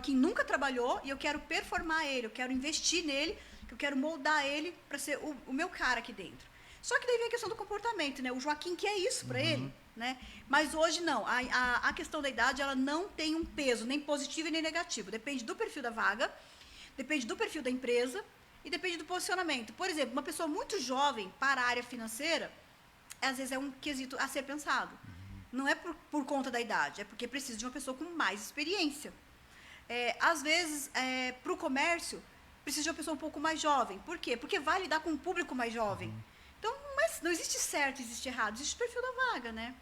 [SPEAKER 2] nunca trabalhou e eu quero performar ele, eu quero investir nele, que eu quero moldar ele para ser o meu cara aqui dentro. Só que daí vem a questão do comportamento, né? O Joaquim quer isso para ele, né? Mas hoje não. A questão da idade, ela não tem um peso, nem positivo e nem negativo. Depende do perfil da vaga, depende do perfil da empresa e depende do posicionamento. Por exemplo, uma pessoa muito jovem para a área financeira, às vezes é um quesito a ser pensado. Não é por conta da idade, é porque precisa de uma pessoa com mais experiência. Às vezes, para o comércio, precisa de uma pessoa um pouco mais jovem. Por quê? Porque vai lidar com um público mais jovem. Então, mas não existe certo, existe errado, existe o perfil da vaga, né?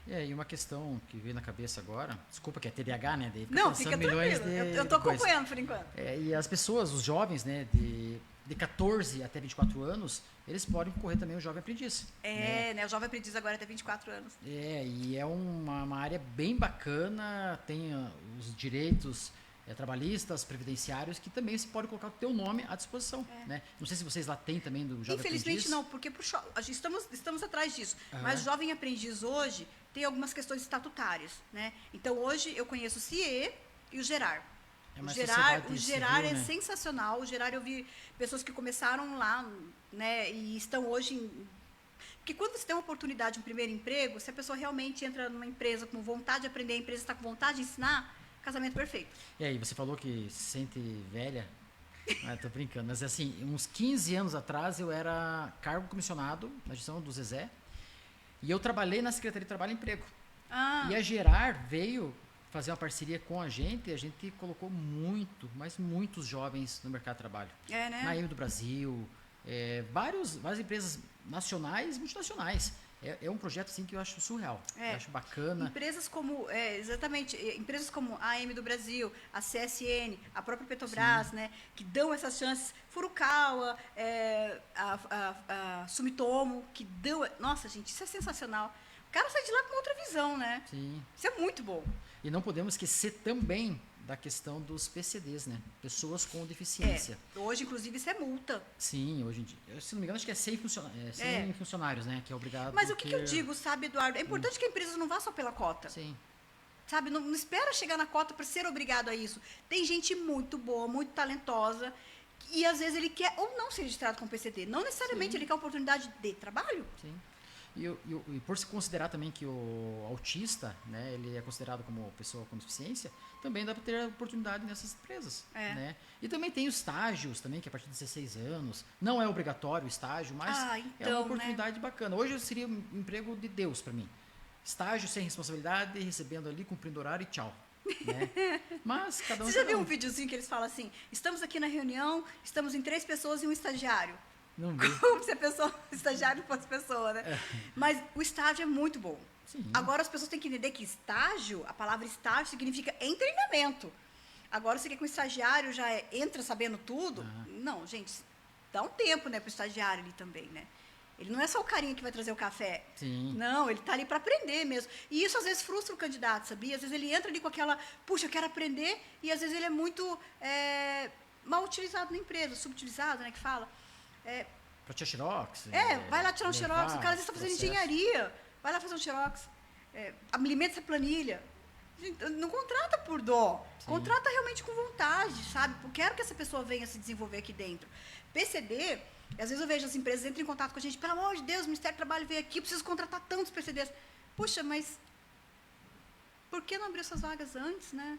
[SPEAKER 1] E uma questão que veio na cabeça agora, desculpa que é TDAH, né? Daí
[SPEAKER 2] Não, fica tranquilo, eu estou acompanhando por enquanto.
[SPEAKER 1] E as pessoas, os jovens, né, de 14 até 24 anos, eles podem concorrer também ao Jovem Aprendiz.
[SPEAKER 2] Né? O Jovem Aprendiz agora tem 24 anos.
[SPEAKER 1] E é uma área bem bacana, tem os direitos trabalhistas, previdenciários, que também você pode colocar o teu nome à disposição. Né? Não sei se vocês lá têm também do Jovem
[SPEAKER 2] Infelizmente
[SPEAKER 1] Aprendiz.
[SPEAKER 2] não, porque estamos atrás disso. Mas o Jovem Aprendiz hoje tem algumas questões estatutárias. Né? Então, hoje eu conheço o CIE e o Gerar. O Gerar é sensacional. O Gerar, eu vi pessoas que começaram lá, né, e estão hoje Porque quando você tem uma oportunidade, um primeiro emprego, se a pessoa realmente entra numa empresa com vontade de aprender, a empresa está com vontade de ensinar, casamento perfeito.
[SPEAKER 1] E aí, você falou que se sente velha. Tô brincando, mas assim, uns 15 anos atrás eu era cargo comissionado na gestão do Zezé e eu trabalhei na Secretaria de Trabalho e Emprego. E a Gerar veio fazer uma parceria com a gente e a gente colocou muitos jovens no mercado de trabalho.
[SPEAKER 2] Né?
[SPEAKER 1] Na EME do Brasil, várias empresas nacionais e multinacionais. É um projeto assim que eu acho surreal, eu acho bacana.
[SPEAKER 2] Empresas como, empresas como a AM do Brasil, a CSN, a própria Petrobras, né, que dão essas chances, Furukawa, a Sumitomo, que dão... Nossa, gente, isso é sensacional. O cara sai de lá com outra visão, né?
[SPEAKER 1] Sim.
[SPEAKER 2] Isso é muito bom.
[SPEAKER 1] E não podemos esquecer também da questão dos PCDs, né? Pessoas com deficiência.
[SPEAKER 2] Hoje, inclusive, isso é multa.
[SPEAKER 1] Sim, hoje em dia. Se não me engano, acho que é 100 funcionários, né? Que é obrigado.
[SPEAKER 2] Mas o que eu digo, sabe, Eduardo? É importante que a empresa não vá só pela cota.
[SPEAKER 1] Sim.
[SPEAKER 2] Sabe, não espera chegar na cota para ser obrigado a isso. Tem gente muito boa, muito talentosa, e às vezes ele quer ou não ser registrado com PCD. Não necessariamente ele quer oportunidade de trabalho.
[SPEAKER 1] Sim. E por se considerar também que o autista, né, ele é considerado como pessoa com deficiência, também dá para ter oportunidade nessas empresas. Né? E também tem os estágios também, que é a partir de 16 anos. Não é obrigatório o estágio, mas é uma oportunidade bacana. Hoje seria um emprego de Deus para mim. Estágio sem responsabilidade, recebendo ali, cumprindo horário e tchau. Né? Mas cada um.
[SPEAKER 2] Você já viu um videozinho que eles falam assim: estamos aqui na reunião, estamos em 3 pessoas e um estagiário.
[SPEAKER 1] Não vi.
[SPEAKER 2] Como se o estagiário fosse pessoa, né? Mas o estágio é muito bom.
[SPEAKER 1] Sim.
[SPEAKER 2] Agora as pessoas têm que entender que estágio, a palavra estágio significa em treinamento. Agora você quer que o estagiário já entra sabendo tudo? Não, gente, dá um tempo, né, pro estagiário ali também, né? Ele não é só o carinha que vai trazer o café.
[SPEAKER 1] Sim.
[SPEAKER 2] Não, ele está ali para aprender mesmo. E isso às vezes frustra o candidato, sabia? Às vezes ele entra ali com aquela, puxa, eu quero aprender, e às vezes ele é muito mal utilizado na empresa, subutilizado, né, que fala.
[SPEAKER 1] Para tirar xerox.
[SPEAKER 2] Vai lá tirar um xerox, o cara às vezes está fazendo engenharia, vai lá fazer um xerox, alimenta essa planilha. Gente, não contrata por dó, contrata realmente com vontade, sabe? Eu quero que essa pessoa venha se desenvolver aqui dentro. PCD, às vezes eu vejo as empresas entram em contato com a gente, pelo amor de Deus, o Ministério do Trabalho veio aqui, eu preciso contratar tantos PCDs. Puxa, mas por que não abrir essas vagas antes, né?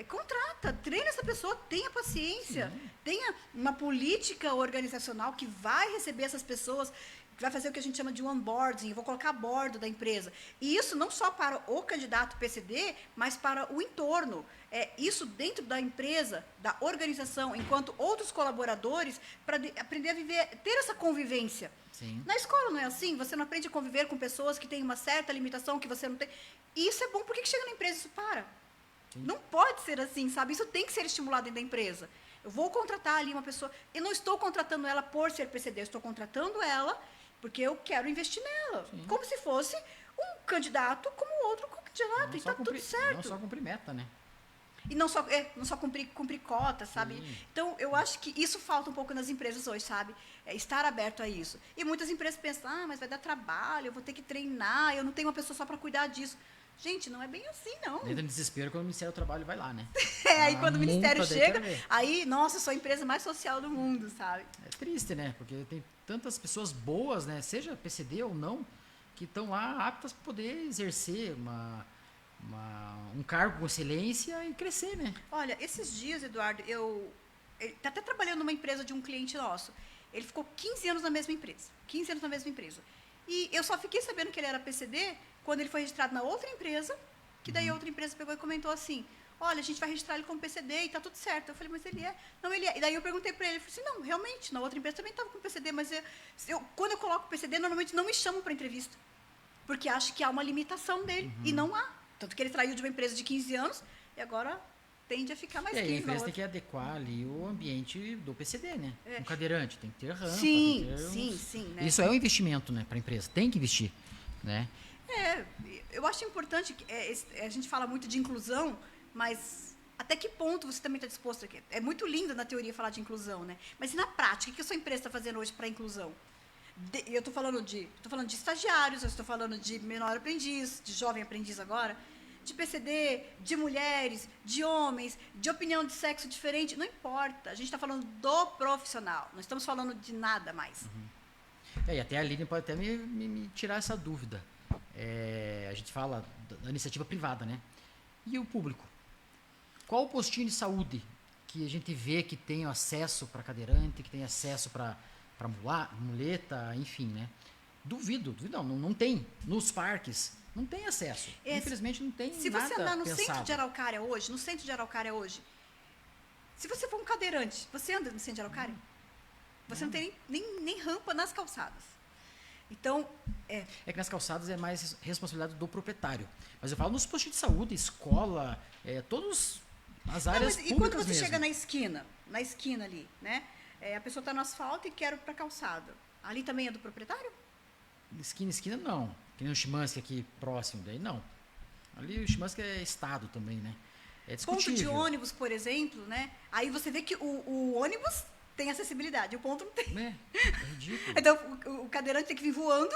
[SPEAKER 2] Contrata, treina essa pessoa, tenha paciência, tenha uma política organizacional que vai receber essas pessoas, que vai fazer o que a gente chama de onboarding, eu vou colocar a bordo da empresa. E isso não só para o candidato PCD, mas para o entorno. Isso dentro da empresa, da organização, enquanto outros colaboradores, para aprender a viver, ter essa convivência.
[SPEAKER 1] Sim.
[SPEAKER 2] Na escola não é assim, você não aprende a conviver com pessoas que têm uma certa limitação que você não tem. E isso é bom, por que chega na empresa isso para? Sim. Não pode ser assim, sabe? Isso tem que ser estimulado dentro da empresa. Eu vou contratar ali uma pessoa, eu não estou contratando ela por ser PCD, eu estou contratando ela porque eu quero investir nela. Sim. Como se fosse um candidato como outro candidato, e está tudo certo.
[SPEAKER 1] Não só cumprir meta, né?
[SPEAKER 2] E não só cumprir cota, sabe? Sim. Então, eu acho que isso falta um pouco nas empresas hoje, sabe? Estar aberto a isso. E muitas empresas pensam, mas vai dar trabalho, eu vou ter que treinar, eu não tenho uma pessoa só para cuidar disso. Gente, não é bem assim, não.
[SPEAKER 1] Entra em desespero quando o Ministério do Trabalho vai lá, né?
[SPEAKER 2] Aí quando o Ministério chega, aí, nossa, eu sou a empresa mais social do mundo, sabe?
[SPEAKER 1] É triste, né? Porque tem tantas pessoas boas, né? Seja PCD ou não, que estão lá aptas para poder exercer um cargo com excelência e crescer, né?
[SPEAKER 2] Olha, esses dias, Eduardo, ele está até trabalhando numa empresa de um cliente nosso. Ele ficou 15 anos na mesma empresa. 15 anos na mesma empresa. E eu só fiquei sabendo que ele era PCD quando ele foi registrado na outra empresa, que daí a outra empresa pegou e comentou assim, olha, a gente vai registrar ele como PCD e tá tudo certo. Eu falei, mas ele é? Não, ele é. E daí eu perguntei para ele, falei assim, não, realmente, na outra empresa também estava com PCD, mas quando eu coloco PCD, normalmente não me chamam para entrevista, porque acho que há uma limitação dele, e não há. Tanto que ele traiu de uma empresa de 15 anos e agora tende a ficar mais 15
[SPEAKER 1] a empresa tem que adequar ali o ambiente do PCD, né? Um cadeirante, tem que ter rampa.
[SPEAKER 2] Sim, sim. Né?
[SPEAKER 1] Isso é um investimento, né, para a empresa, tem que investir, né?
[SPEAKER 2] Eu acho importante, a gente fala muito de inclusão, mas até que ponto você também está disposto aqui? É muito lindo na teoria falar de inclusão, né? Mas e na prática, o que a sua empresa está fazendo hoje para a inclusão? Eu estou falando de estagiários, eu estou falando de menor aprendiz, de jovem aprendiz agora, de PCD, de mulheres, de homens, de opinião de sexo diferente, não importa. A gente está falando do profissional, não estamos falando de nada mais.
[SPEAKER 1] E até a Aline pode até me tirar essa dúvida. A gente fala da iniciativa privada, né? E o público? Qual o postinho de saúde que a gente vê que tem acesso para cadeirante, que tem acesso para muleta, enfim, né? Duvido, não tem. Nos parques, não tem acesso. Infelizmente, não tem nada
[SPEAKER 2] Se você andar no
[SPEAKER 1] pensado.
[SPEAKER 2] centro de Araucária hoje, se você for um cadeirante, você anda no centro de Araucária? Você não tem nem rampa nas calçadas. Então,
[SPEAKER 1] É que nas calçadas é mais responsabilidade do proprietário. Mas eu falo nos postos de saúde, escola, todas as áreas públicas.
[SPEAKER 2] E quando você
[SPEAKER 1] mesmo.
[SPEAKER 2] chega na esquina ali, né? A pessoa está no asfalto e quer ir para a calçada. Ali também é do proprietário?
[SPEAKER 1] Esquina não. Que nem o Chimansky aqui próximo, daí não. Ali o Chimansky é estado também, né? É discutível.
[SPEAKER 2] Ponto de ônibus, por exemplo, né? Aí você vê que o ônibus tem acessibilidade, o ponto não tem.
[SPEAKER 1] É ridículo.
[SPEAKER 2] Então, o cadeirante tem que vir voando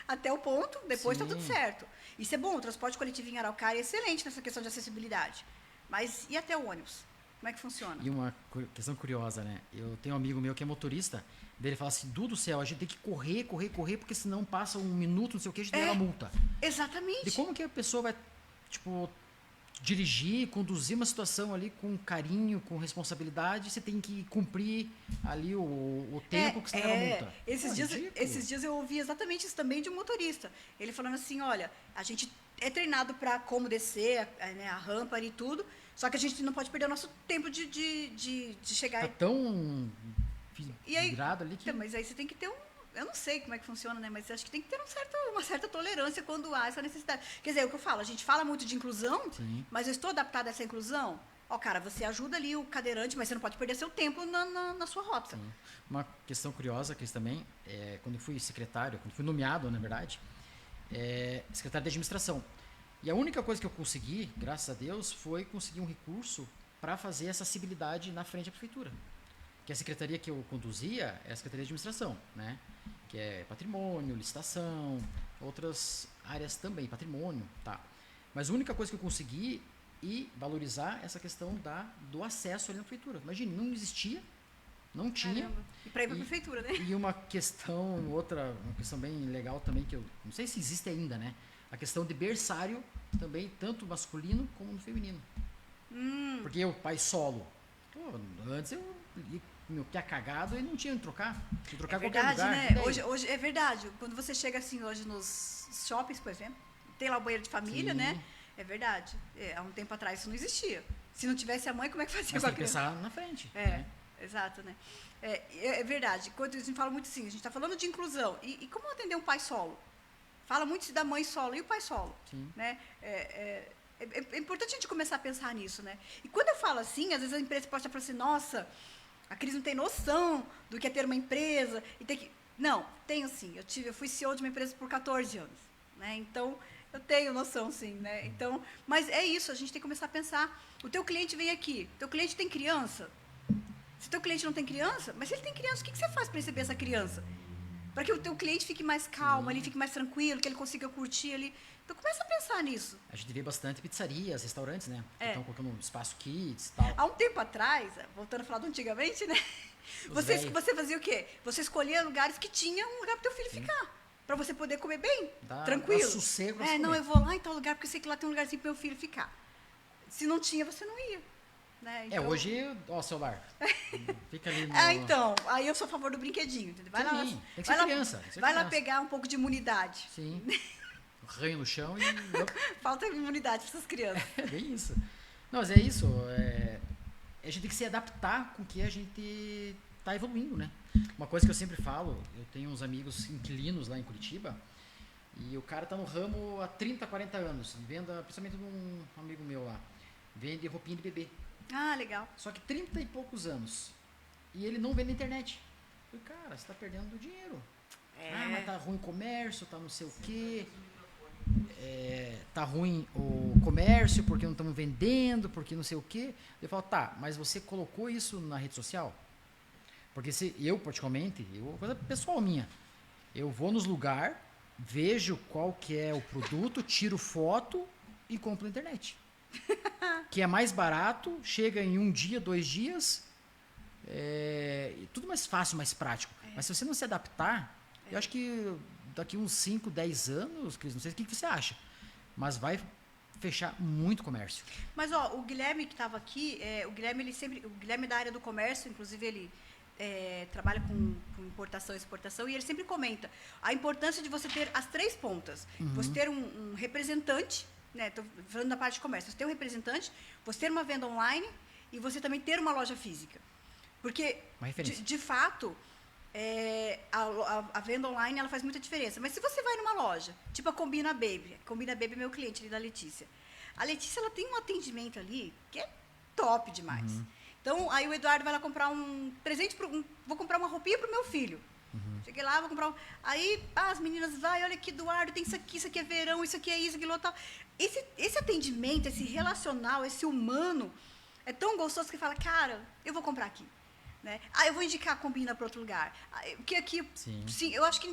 [SPEAKER 2] até o ponto, depois está tudo certo. Isso é bom, o transporte coletivo em Araucária é excelente nessa questão de acessibilidade. Mas e até o ônibus? Como é que funciona?
[SPEAKER 1] E uma questão curiosa, né? Eu tenho um amigo meu que é motorista, Daí ele fala assim, Du do céu, a gente tem que correr, porque senão passa 1 minuto, não sei o que, a gente leva multa.
[SPEAKER 2] Exatamente.
[SPEAKER 1] E como que a pessoa vai, tipo, dirigir, conduzir uma situação ali com carinho, com responsabilidade, você tem que cumprir ali o tempo que você leva a multa.
[SPEAKER 2] Esses dias eu ouvi exatamente isso também de um motorista. Ele falando assim, olha, a gente é treinado para como descer a rampa e tudo, só que a gente não pode perder o nosso tempo de chegar...
[SPEAKER 1] Tá tão
[SPEAKER 2] aí,
[SPEAKER 1] virado ali que...
[SPEAKER 2] Então, mas aí você tem que ter eu não sei como é que funciona, né? Mas acho que tem que ter uma certa tolerância quando há essa necessidade. Quer dizer, é o que eu falo, a gente fala muito de inclusão,
[SPEAKER 1] Sim.
[SPEAKER 2] mas eu estou adaptada a essa inclusão. Cara, você ajuda ali o cadeirante, mas você não pode perder seu tempo na sua rota.
[SPEAKER 1] Sim. Uma questão curiosa, Cris, também, quando eu fui secretário, quando fui nomeado, na verdade, secretário de administração. E a única coisa que eu consegui, graças a Deus, foi conseguir um recurso para fazer acessibilidade na frente da prefeitura. Que a secretaria que eu conduzia é a Secretaria de Administração, né? Que é patrimônio, licitação, outras áreas também, patrimônio, tá? Mas a única coisa que eu consegui valorizar essa questão do acesso ali na prefeitura. Imagine, não existia, não tinha.
[SPEAKER 2] Caramba. E para ir para a prefeitura, né?
[SPEAKER 1] E uma questão bem legal também, que eu não sei se existe ainda, né? A questão de berçário também, tanto masculino como no feminino. Porque o pai solo. Antes meu pé cagado e não tinha onde trocar. Tinha que trocar em qualquer lugar.
[SPEAKER 2] Né? Hoje é verdade. Quando você chega assim hoje nos shoppings, por exemplo, tem lá o banheiro de família,
[SPEAKER 1] Sim.
[SPEAKER 2] né? É verdade. Há um tempo atrás isso não existia. Se não tivesse a mãe, como é que fazia
[SPEAKER 1] Mas
[SPEAKER 2] com a
[SPEAKER 1] tem que
[SPEAKER 2] criança?
[SPEAKER 1] pensar na frente.
[SPEAKER 2] Exato, né? É verdade. Quando a gente fala muito assim, a gente está falando de inclusão. E como atender um pai solo? Fala muito da mãe solo e o pai solo.
[SPEAKER 1] Sim.
[SPEAKER 2] Né? É importante a gente começar a pensar nisso, né? E quando eu falo assim, às vezes a empresa pode falar assim, nossa, a Cris não tem noção do que é ter uma empresa. E ter que... Não, tenho sim. Eu fui CEO de uma empresa por 14 anos. Né? Então, eu tenho noção, sim. Né? Então, mas é isso, a gente tem que começar a pensar. O teu cliente vem aqui, o teu cliente tem criança. Se o teu cliente não tem criança, mas se ele tem criança, o que você faz para receber essa criança? Para que o teu cliente fique mais calmo, ele fique mais tranquilo, que ele consiga curtir ali. Então, começa a pensar nisso.
[SPEAKER 1] A gente vê bastante pizzarias, restaurantes, né? Que estão colocando um espaço kids e tal.
[SPEAKER 2] Há um tempo atrás, voltando a falar do antigamente, né? Você fazia o quê? Você escolhia lugares que tinham um lugar para o teu filho ficar. Para você poder comer bem, tranquilo.
[SPEAKER 1] Dá sossego.
[SPEAKER 2] Não, eu vou lá em tal lugar, porque eu sei que lá tem um lugarzinho para o meu filho ficar. Se não tinha, você não ia. Né? Então...
[SPEAKER 1] hoje, celular. Fica ali no...
[SPEAKER 2] então, aí eu sou a favor do brinquedinho. Entendeu? Vai lá,
[SPEAKER 1] tem que ser criança.
[SPEAKER 2] Vai lá pegar um pouco de imunidade.
[SPEAKER 1] Sim. Ranho no chão e...
[SPEAKER 2] Falta imunidade para essas crianças.
[SPEAKER 1] É bem isso. Não, mas é isso. A gente tem que se adaptar com o que a gente está evoluindo, né? Uma coisa que eu sempre falo, eu tenho uns amigos inquilinos lá em Curitiba e o cara está no ramo há 30, 40 anos, venda, principalmente de um amigo meu lá, vende roupinha de bebê.
[SPEAKER 2] Ah, legal.
[SPEAKER 1] Só que 30 e poucos anos. E ele não vende na internet. Eu falei, cara, você está perdendo dinheiro. Mas tá ruim o comércio, tá não sei o quê. Tá ruim o comércio porque não estamos vendendo, porque não sei o quê. Eu falo, tá, mas você colocou isso na rede social? Porque se eu, particularmente, coisa pessoal minha, eu vou nos lugares, vejo qual que é o produto, tiro foto e compro na internet. Que é mais barato, chega em 1 dia, 2 dias, tudo mais fácil, mais prático. Mas se você não se adaptar, eu acho que daqui uns 5, 10 anos, Cris, não sei o que você acha, mas vai fechar muito comércio.
[SPEAKER 2] Mas o Guilherme que estava aqui, o Guilherme é da área do comércio, inclusive ele trabalha com importação e exportação, e ele sempre comenta a importância de você ter as 3 pontas. Você ter um representante, né? Estou falando da parte de comércio, você ter um representante, você ter uma venda online e você também ter uma loja física. Porque, de fato, a venda online ela faz muita diferença. Mas se você vai numa loja, tipo a Combina Baby é meu cliente ali da Letícia. A Letícia ela tem um atendimento ali que é top demais. Então, aí o Eduardo vai lá comprar um presente, vou comprar uma roupinha para o meu filho. Cheguei lá, vou comprar aí as meninas vai, olha aqui, Eduardo, tem isso aqui é verão, isso aqui é isso, aquilo, tal. Esse atendimento, esse relacional, esse humano, é tão gostoso que fala, cara, eu vou comprar aqui. Né? Eu vou indicar a Combina para outro lugar. Porque aqui, sim, eu acho que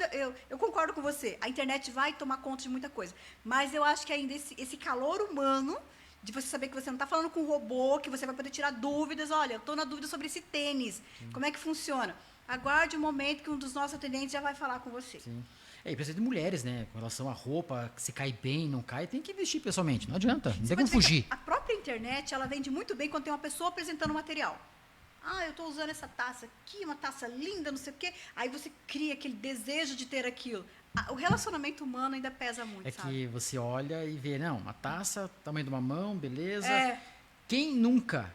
[SPEAKER 2] eu concordo com você. A internet vai tomar conta de muita coisa. Mas eu acho que ainda esse calor humano, de você saber que você não está falando com um robô, que você vai poder tirar dúvidas. Olha, eu estou na dúvida sobre esse tênis. Como é que funciona? Aguarde o momento que um dos nossos atendentes já vai falar com você.
[SPEAKER 1] Sim. E precisa de mulheres, né? Com relação à roupa, se cai bem, não cai, tem que vestir pessoalmente. Não adianta, não tem como fugir.
[SPEAKER 2] A própria internet, ela vende muito bem quando tem uma pessoa apresentando o material. Eu estou usando essa taça aqui, uma taça linda, não sei o quê. Aí você cria aquele desejo de ter aquilo. O relacionamento humano ainda pesa muito, sabe?
[SPEAKER 1] Que você olha e vê, não, uma taça, tamanho de uma mão, beleza.
[SPEAKER 2] É.
[SPEAKER 1] Quem nunca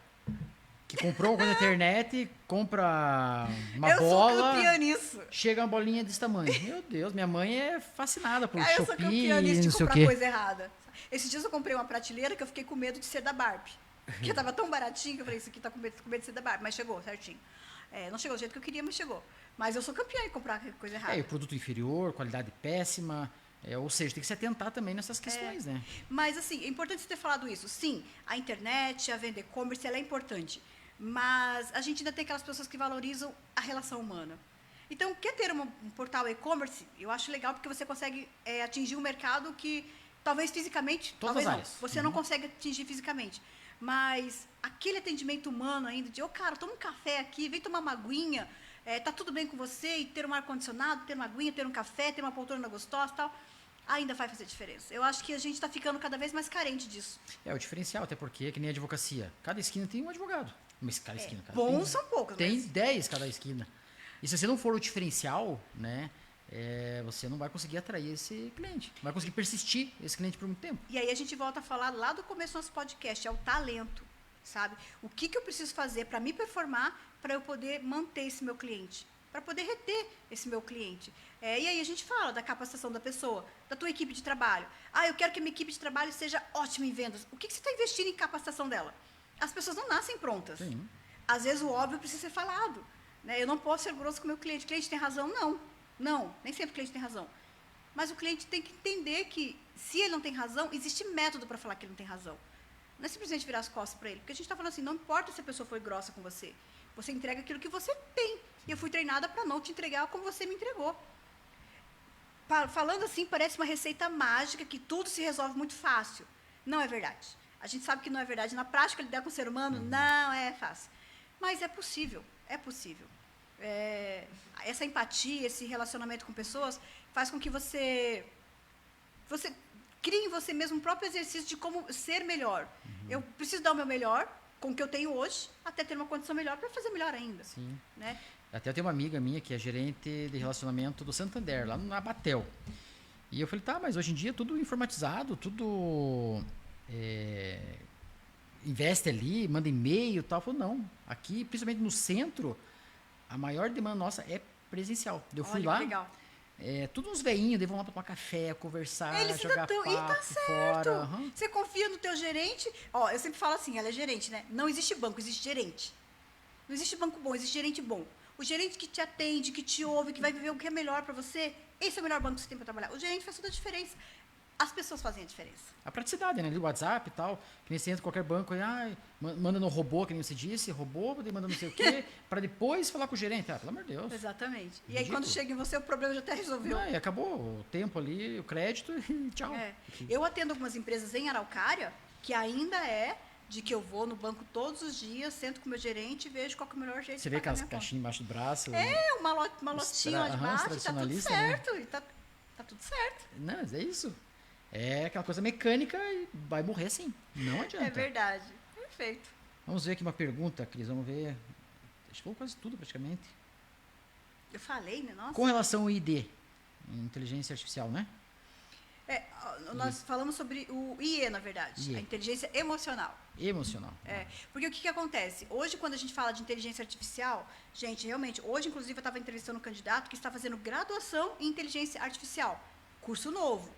[SPEAKER 1] que comprou algo na internet, compra uma
[SPEAKER 2] Eu
[SPEAKER 1] bola...
[SPEAKER 2] sou campeã nisso.
[SPEAKER 1] Chega uma bolinha desse tamanho. Meu Deus, minha mãe é fascinada por
[SPEAKER 2] Eu sou
[SPEAKER 1] Shopee
[SPEAKER 2] campeã nisso
[SPEAKER 1] e
[SPEAKER 2] de
[SPEAKER 1] não sei o
[SPEAKER 2] comprar
[SPEAKER 1] quê.
[SPEAKER 2] coisa errada. Esses dias eu comprei uma prateleira que eu fiquei com medo de ser da Barbie. Porque tava tão baratinho que eu falei, isso aqui tá com medo de ser da Barbie. Mas chegou, certinho. Não chegou do jeito que eu queria, mas chegou. Mas eu sou campeã em comprar coisa errada.
[SPEAKER 1] E o produto inferior, qualidade péssima. Ou seja, tem que se atentar também nessas questões, né?
[SPEAKER 2] Mas, assim, é importante você ter falado isso. Sim, a internet, a venda e-commerce, ela é importante. Mas a gente ainda tem aquelas pessoas que valorizam a relação humana. Então, quer ter um portal e-commerce? Eu acho legal porque você consegue atingir um mercado que talvez fisicamente,
[SPEAKER 1] Todas
[SPEAKER 2] talvez
[SPEAKER 1] as
[SPEAKER 2] não,
[SPEAKER 1] áreas.
[SPEAKER 2] você não consegue atingir fisicamente. Mas aquele atendimento humano ainda de, cara, toma um café aqui, vem tomar uma aguinha, tá tudo bem com você, e ter um ar-condicionado, ter uma aguinha, ter um café, ter uma poltrona gostosa e tal, ainda vai fazer diferença. Eu acho que a gente está ficando cada vez mais carente disso.
[SPEAKER 1] É o diferencial, até porque é que nem a advocacia. Cada esquina tem um advogado. Mas cada esquina, cara.
[SPEAKER 2] Bons são poucos.
[SPEAKER 1] Tem
[SPEAKER 2] mas...
[SPEAKER 1] 10 cada esquina. E se você não for o diferencial, né, você não vai conseguir atrair esse cliente. Não vai conseguir persistir esse cliente por muito tempo.
[SPEAKER 2] E aí a gente volta a falar lá do começo do nosso podcast, é o talento, sabe? O que eu preciso fazer para me performar, para eu poder manter esse meu cliente, para poder reter esse meu cliente. E aí a gente fala da capacitação da pessoa, da tua equipe de trabalho. Eu quero que a minha equipe de trabalho seja ótima em vendas. O que você está investindo em capacitação dela? As pessoas não nascem prontas.
[SPEAKER 1] Sim.
[SPEAKER 2] Às vezes o óbvio precisa ser falado. Né? Eu não posso ser grosso com o meu cliente. O cliente tem razão? Não, nem sempre o cliente tem razão. Mas o cliente tem que entender que, se ele não tem razão, existe método para falar que ele não tem razão. Não é simplesmente virar as costas para ele. Porque a gente está falando assim, não importa se a pessoa foi grossa com você. Você entrega aquilo que você tem. E eu fui treinada para não te entregar como você me entregou. Falando assim, parece uma receita mágica, que tudo se resolve muito fácil. Não é verdade. A gente sabe que não é verdade. Na prática, lidar com o ser humano não é fácil. Mas é possível, é possível. Essa empatia, esse relacionamento com pessoas, faz com que você crie em você mesmo um próprio exercício de como ser melhor. Eu preciso dar o meu melhor com o que eu tenho hoje, até ter uma condição melhor para fazer melhor ainda.
[SPEAKER 1] Sim.
[SPEAKER 2] Né?
[SPEAKER 1] Até eu tenho uma amiga minha que é gerente de relacionamento do Santander, lá na Batel. E eu falei, tá, mas hoje em dia tudo informatizado, tudo investe ali, manda e-mail e tal. Eu falei, não, aqui, principalmente no centro, a maior demanda nossa é presencial. Eu fui lá,
[SPEAKER 2] legal.
[SPEAKER 1] Tudo uns veinhos, daí vão lá tomar café, conversar,
[SPEAKER 2] Eles
[SPEAKER 1] jogar papo
[SPEAKER 2] e tá certo.
[SPEAKER 1] fora.
[SPEAKER 2] Você confia no teu gerente. Eu sempre falo assim, ela é gerente, né? Não existe banco, existe gerente. Não existe banco bom, existe gerente bom. O gerente que te atende, que te ouve, que vai viver o que é melhor para você, esse é o melhor banco que você tem para trabalhar. O gerente faz toda a diferença. As pessoas fazem a diferença.
[SPEAKER 1] A praticidade, né? Ali o WhatsApp e tal, que nem você entra em qualquer banco, manda no robô, que nem você disse, robô, manda não sei o quê, para depois falar com o gerente. Pelo amor de Deus.
[SPEAKER 2] Exatamente. E
[SPEAKER 1] Ridículo.
[SPEAKER 2] aí, quando chega em você, o problema já até resolveu.
[SPEAKER 1] E acabou o tempo ali, o crédito e tchau.
[SPEAKER 2] Eu atendo algumas empresas em Araucária, que ainda é de que eu vou no banco todos os dias, sento com o meu gerente e vejo qual é o melhor jeito
[SPEAKER 1] você
[SPEAKER 2] de
[SPEAKER 1] vê
[SPEAKER 2] pagar
[SPEAKER 1] aquelas caixinhas embaixo do braço.
[SPEAKER 2] Uma lotinha lá de baixo, tá tudo certo. E tá tudo certo.
[SPEAKER 1] Não, mas é isso. É aquela coisa mecânica e vai morrer assim. Não adianta.
[SPEAKER 2] É verdade. Perfeito.
[SPEAKER 1] Vamos ver aqui uma pergunta, Cris. Vamos ver. Acho que foi quase tudo, praticamente.
[SPEAKER 2] Eu falei, né? Nossa.
[SPEAKER 1] Com relação ao ID, inteligência artificial, né?
[SPEAKER 2] Nós falamos sobre o IE, na verdade.
[SPEAKER 1] IE.
[SPEAKER 2] A inteligência emocional.
[SPEAKER 1] Emocional.
[SPEAKER 2] Porque o que acontece? Hoje, quando a gente fala de inteligência artificial, gente, realmente, hoje, inclusive, eu estava entrevistando um candidato que está fazendo graduação em inteligência artificial. Curso novo.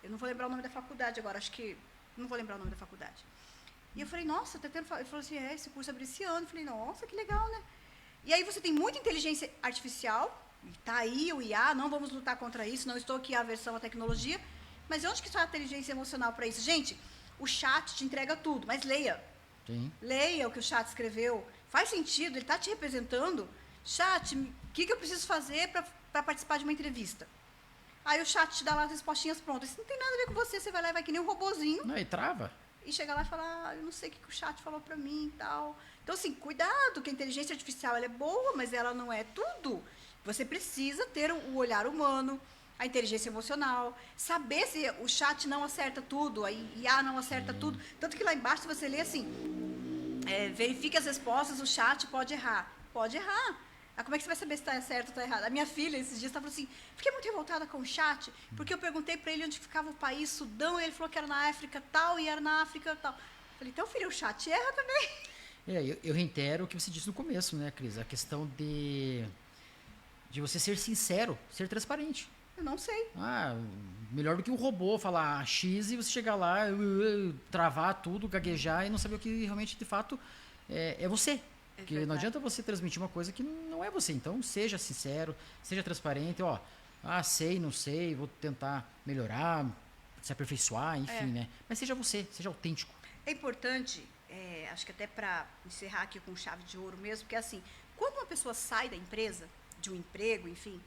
[SPEAKER 2] Eu não vou lembrar o nome da faculdade agora, acho que... Não vou lembrar o nome da faculdade. E eu falei, nossa, tá tendo... Ele falou assim, esse curso abriu esse ano. Eu falei, nossa, que legal, né? E aí você tem muita inteligência artificial, está aí o IA, não vamos lutar contra isso, não estou aqui a aversão à tecnologia, mas onde que está a inteligência emocional para isso? Gente, o chat te entrega tudo, mas leia.
[SPEAKER 1] Sim.
[SPEAKER 2] Leia o que o chat escreveu. Faz sentido, ele está te representando. Chat, o que eu preciso fazer para participar de uma entrevista? Aí o chat te dá lá as respostinhas prontas. Isso não tem nada a ver com você, você vai lá e vai que nem um robozinho.
[SPEAKER 1] Não, e trava.
[SPEAKER 2] e chegar lá e falar, eu não sei o que o chat falou para mim e tal. Então, assim, cuidado, que a inteligência artificial ela é boa, mas ela não é tudo. Você precisa ter o olhar humano, a inteligência emocional, saber se o chat não acerta tudo, a IA não acerta tudo. Tanto que lá embaixo, se você lê assim, verifique as respostas, o chat pode errar. Pode errar. Ah, como é que você vai saber se está certo ou está errado? A minha filha, esses dias, estava assim, fiquei muito revoltada com o chat, porque eu perguntei para ele onde ficava o país, Sudão, e ele falou que era na África tal, e era na África tal. Falei, então, filho, o chat erra também.
[SPEAKER 1] Eu reitero o que você disse no começo, né, Cris? A questão de você ser sincero, ser transparente.
[SPEAKER 2] Eu não sei.
[SPEAKER 1] Melhor do que um robô falar X e você chegar lá, travar tudo, gaguejar e não saber o que realmente, de fato, é você. Porque não adianta você transmitir uma coisa que não é você. Então, seja sincero, seja transparente. Sei, não sei, vou tentar melhorar, se aperfeiçoar, enfim, né? Mas seja você, seja autêntico.
[SPEAKER 2] É importante, acho que até para encerrar aqui com chave de ouro mesmo, porque assim, quando uma pessoa sai da empresa, de um emprego, enfim,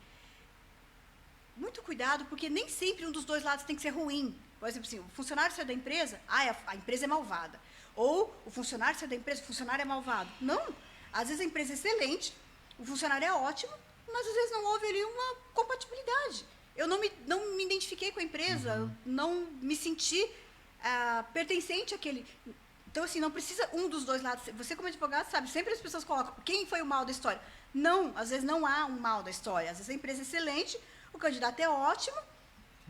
[SPEAKER 2] muito cuidado, porque nem sempre um dos dois lados tem que ser ruim. Por exemplo, assim, o funcionário sai da empresa, a empresa é malvada. Ou o funcionário sai da empresa, o funcionário é malvado. Não. Às vezes a empresa é excelente, o funcionário é ótimo, mas às vezes não houve ali uma compatibilidade. Eu não me identifiquei com a empresa, não me senti pertencente àquele. Então, assim, não precisa um dos dois lados. Você, como advogado, sabe, sempre as pessoas colocam quem foi o mal da história. Não, às vezes não há um mal da história. Às vezes a empresa é excelente, o candidato é ótimo,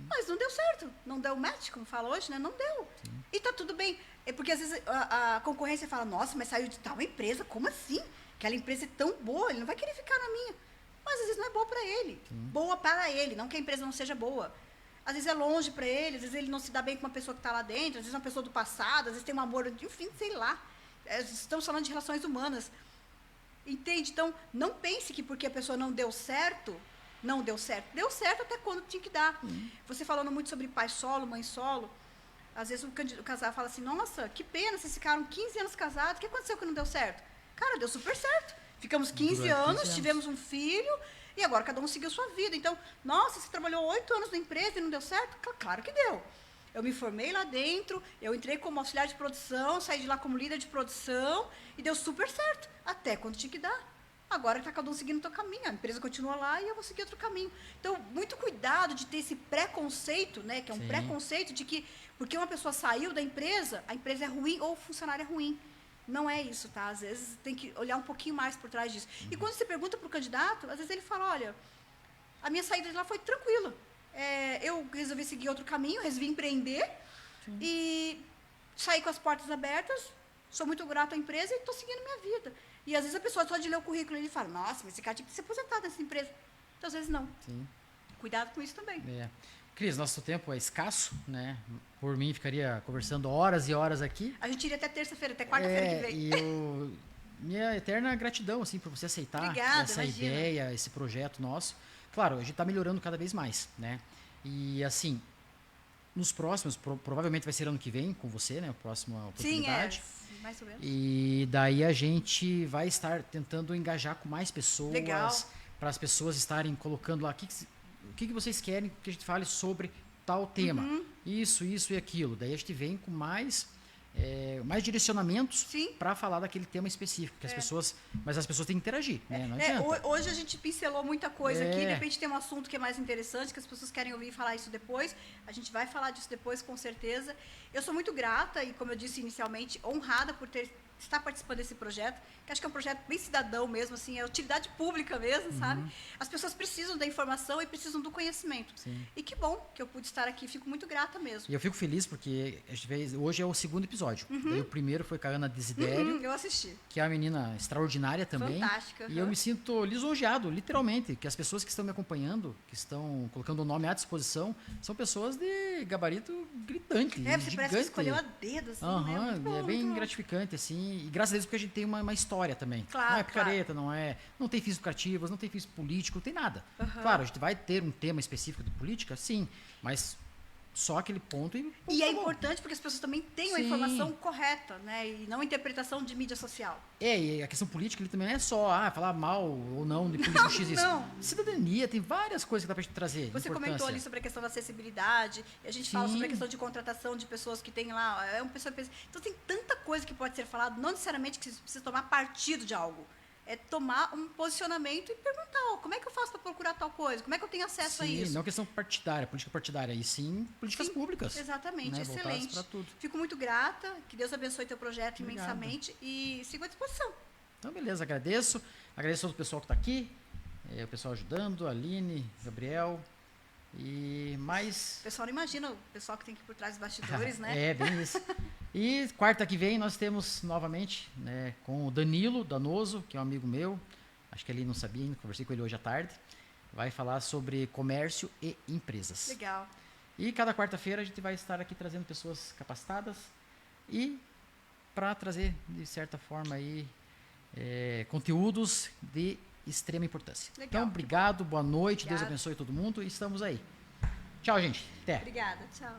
[SPEAKER 2] mas não deu certo. Não deu match, como fala hoje, né? Não deu. Sim. E tá tudo bem. É porque às vezes a concorrência fala, nossa, mas saiu de tal empresa, como assim? Aquela empresa é tão boa, ele não vai querer ficar na minha. Mas às vezes não é boa para ele. Sim. Boa para ele, não que a empresa não seja boa. Às vezes é longe para ele, às vezes ele não se dá bem com uma pessoa que está lá dentro, às vezes é uma pessoa do passado, às vezes tem um amor, enfim, sei lá. Estamos falando de relações humanas. Entende? Então, não pense que porque a pessoa não deu certo, não deu certo. Deu certo até quando tinha que dar. Você falando muito sobre pai solo, mãe solo, às vezes o casal fala assim, nossa, que pena, vocês ficaram 15 anos casados, o que aconteceu que não deu certo? Cara, deu super certo. Ficamos 15 anos, tivemos um filho, e agora cada um seguiu sua vida. Então, nossa, você trabalhou 8 anos na empresa e não deu certo? Claro que deu. Eu me formei lá dentro, eu entrei como auxiliar de produção, saí de lá como líder de produção, e deu super certo, até quando tinha que dar. Agora está cada um seguindo o seu caminho, a empresa continua lá e eu vou seguir outro caminho. Então, muito cuidado de ter esse preconceito, né, que é um preconceito de que, porque uma pessoa saiu da empresa, a empresa é ruim ou o funcionário é ruim. Não é isso, tá? Às vezes tem que olhar um pouquinho mais por trás disso. E quando você pergunta para o candidato, às vezes ele fala, olha, a minha saída de lá foi tranquila. Eu resolvi seguir outro caminho, resolvi empreender e saí com as portas abertas, sou muito grato à empresa e estou seguindo minha vida. E às vezes a pessoa só de ler o currículo ele fala, nossa, mas esse cara tinha que se aposentar nessa empresa. Então, às vezes não.
[SPEAKER 1] Sim.
[SPEAKER 2] Cuidado com isso também.
[SPEAKER 1] Cris, nosso tempo é escasso, né? Por mim, ficaria conversando horas e horas aqui.
[SPEAKER 2] A gente iria até terça-feira, até quarta-feira que vem.
[SPEAKER 1] E minha eterna gratidão, assim, por você aceitar essa ideia, esse projeto nosso. Claro, a gente está melhorando cada vez mais, né? E, assim, nos próximos, provavelmente vai ser ano que vem com você, né? A próxima oportunidade.
[SPEAKER 2] Sim, mais ou menos.
[SPEAKER 1] E daí a gente vai estar tentando engajar com mais pessoas.
[SPEAKER 2] Legal.
[SPEAKER 1] Para as pessoas estarem colocando lá o que vocês querem que a gente fale sobre tal tema. Isso e aquilo. Daí a gente vem com mais direcionamentos para falar daquele tema específico. Que mas as pessoas têm que interagir. Né? Não adianta.
[SPEAKER 2] Hoje a gente pincelou muita coisa aqui. De repente tem um assunto que é mais interessante, que as pessoas querem ouvir falar isso depois. A gente vai falar disso depois, com certeza. Eu sou muito grata e, como eu disse inicialmente, honrada por estar participando desse projeto, que acho que é um projeto bem cidadão mesmo, assim, é utilidade pública mesmo, sabe? As pessoas precisam da informação e precisam do conhecimento.
[SPEAKER 1] Sim.
[SPEAKER 2] E que bom que eu pude estar aqui, fico muito grata mesmo.
[SPEAKER 1] E eu fico feliz porque hoje é o segundo episódio. Daí o primeiro foi com a Ana Desidério.
[SPEAKER 2] Eu assisti.
[SPEAKER 1] Que é uma menina extraordinária também.
[SPEAKER 2] Fantástica.
[SPEAKER 1] E eu me sinto lisonjeado, literalmente, que as pessoas que estão me acompanhando, que estão colocando o nome à disposição, são pessoas de gabarito gritante,
[SPEAKER 2] você
[SPEAKER 1] gigante.
[SPEAKER 2] parece que escolheu a dedo, assim, né? Muito bom,
[SPEAKER 1] é bem
[SPEAKER 2] muito
[SPEAKER 1] gratificante, assim. E graças a Deus porque a gente tem uma história também.
[SPEAKER 2] Claro,
[SPEAKER 1] não é picareta, não tem fins lucrativos, não tem fins políticos, não tem nada.
[SPEAKER 2] Uhum.
[SPEAKER 1] Claro, a gente vai ter um tema específico de política, sim, mas só aquele ponto e...
[SPEAKER 2] E é
[SPEAKER 1] acabou.
[SPEAKER 2] importante porque as pessoas também têm a
[SPEAKER 1] Sim.
[SPEAKER 2] informação correta, né? E não a interpretação de mídia social.
[SPEAKER 1] E a questão política ele também não é só falar mal ou não de político X.
[SPEAKER 2] não.
[SPEAKER 1] Cidadania, tem várias coisas que dá pra gente trazer.
[SPEAKER 2] Você comentou
[SPEAKER 1] importância.
[SPEAKER 2] ali sobre a questão da acessibilidade, e a gente fala
[SPEAKER 1] Sim.
[SPEAKER 2] sobre a questão de contratação de pessoas que têm lá. Então tem tanta coisa que pode ser falado, não necessariamente que você precisa tomar partido de algo. É tomar um posicionamento e perguntar, como é que eu faço para procurar tal coisa? Como é que eu tenho acesso a
[SPEAKER 1] Sim,
[SPEAKER 2] isso?
[SPEAKER 1] não questão partidária, política partidária, e sim políticas
[SPEAKER 2] Sim,
[SPEAKER 1] públicas.
[SPEAKER 2] Exatamente,
[SPEAKER 1] né, voltadas
[SPEAKER 2] excelente.
[SPEAKER 1] pra tudo.
[SPEAKER 2] Fico muito grata, que Deus abençoe teu projeto
[SPEAKER 1] Obrigado.
[SPEAKER 2] imensamente e sigo à disposição.
[SPEAKER 1] Então, beleza, agradeço. Agradeço todo o pessoal que está aqui, o pessoal ajudando, a Aline, Gabriel e mais...
[SPEAKER 2] O pessoal não imagina o pessoal que tem que ir por trás dos bastidores, né?
[SPEAKER 1] É, bem isso. E quarta que vem nós temos novamente com o Danilo Danoso, que é um amigo meu, acho que ele não sabia ainda, conversei com ele hoje à tarde, vai falar sobre comércio e empresas.
[SPEAKER 2] Legal.
[SPEAKER 1] E cada quarta-feira a gente vai estar aqui trazendo pessoas capacitadas e para trazer, de certa forma, aí, conteúdos de extrema importância.
[SPEAKER 2] Legal.
[SPEAKER 1] Então, obrigado, boa noite,
[SPEAKER 2] Obrigada.
[SPEAKER 1] Deus abençoe todo mundo e estamos aí. Tchau, gente. Até.
[SPEAKER 2] Obrigada, tchau.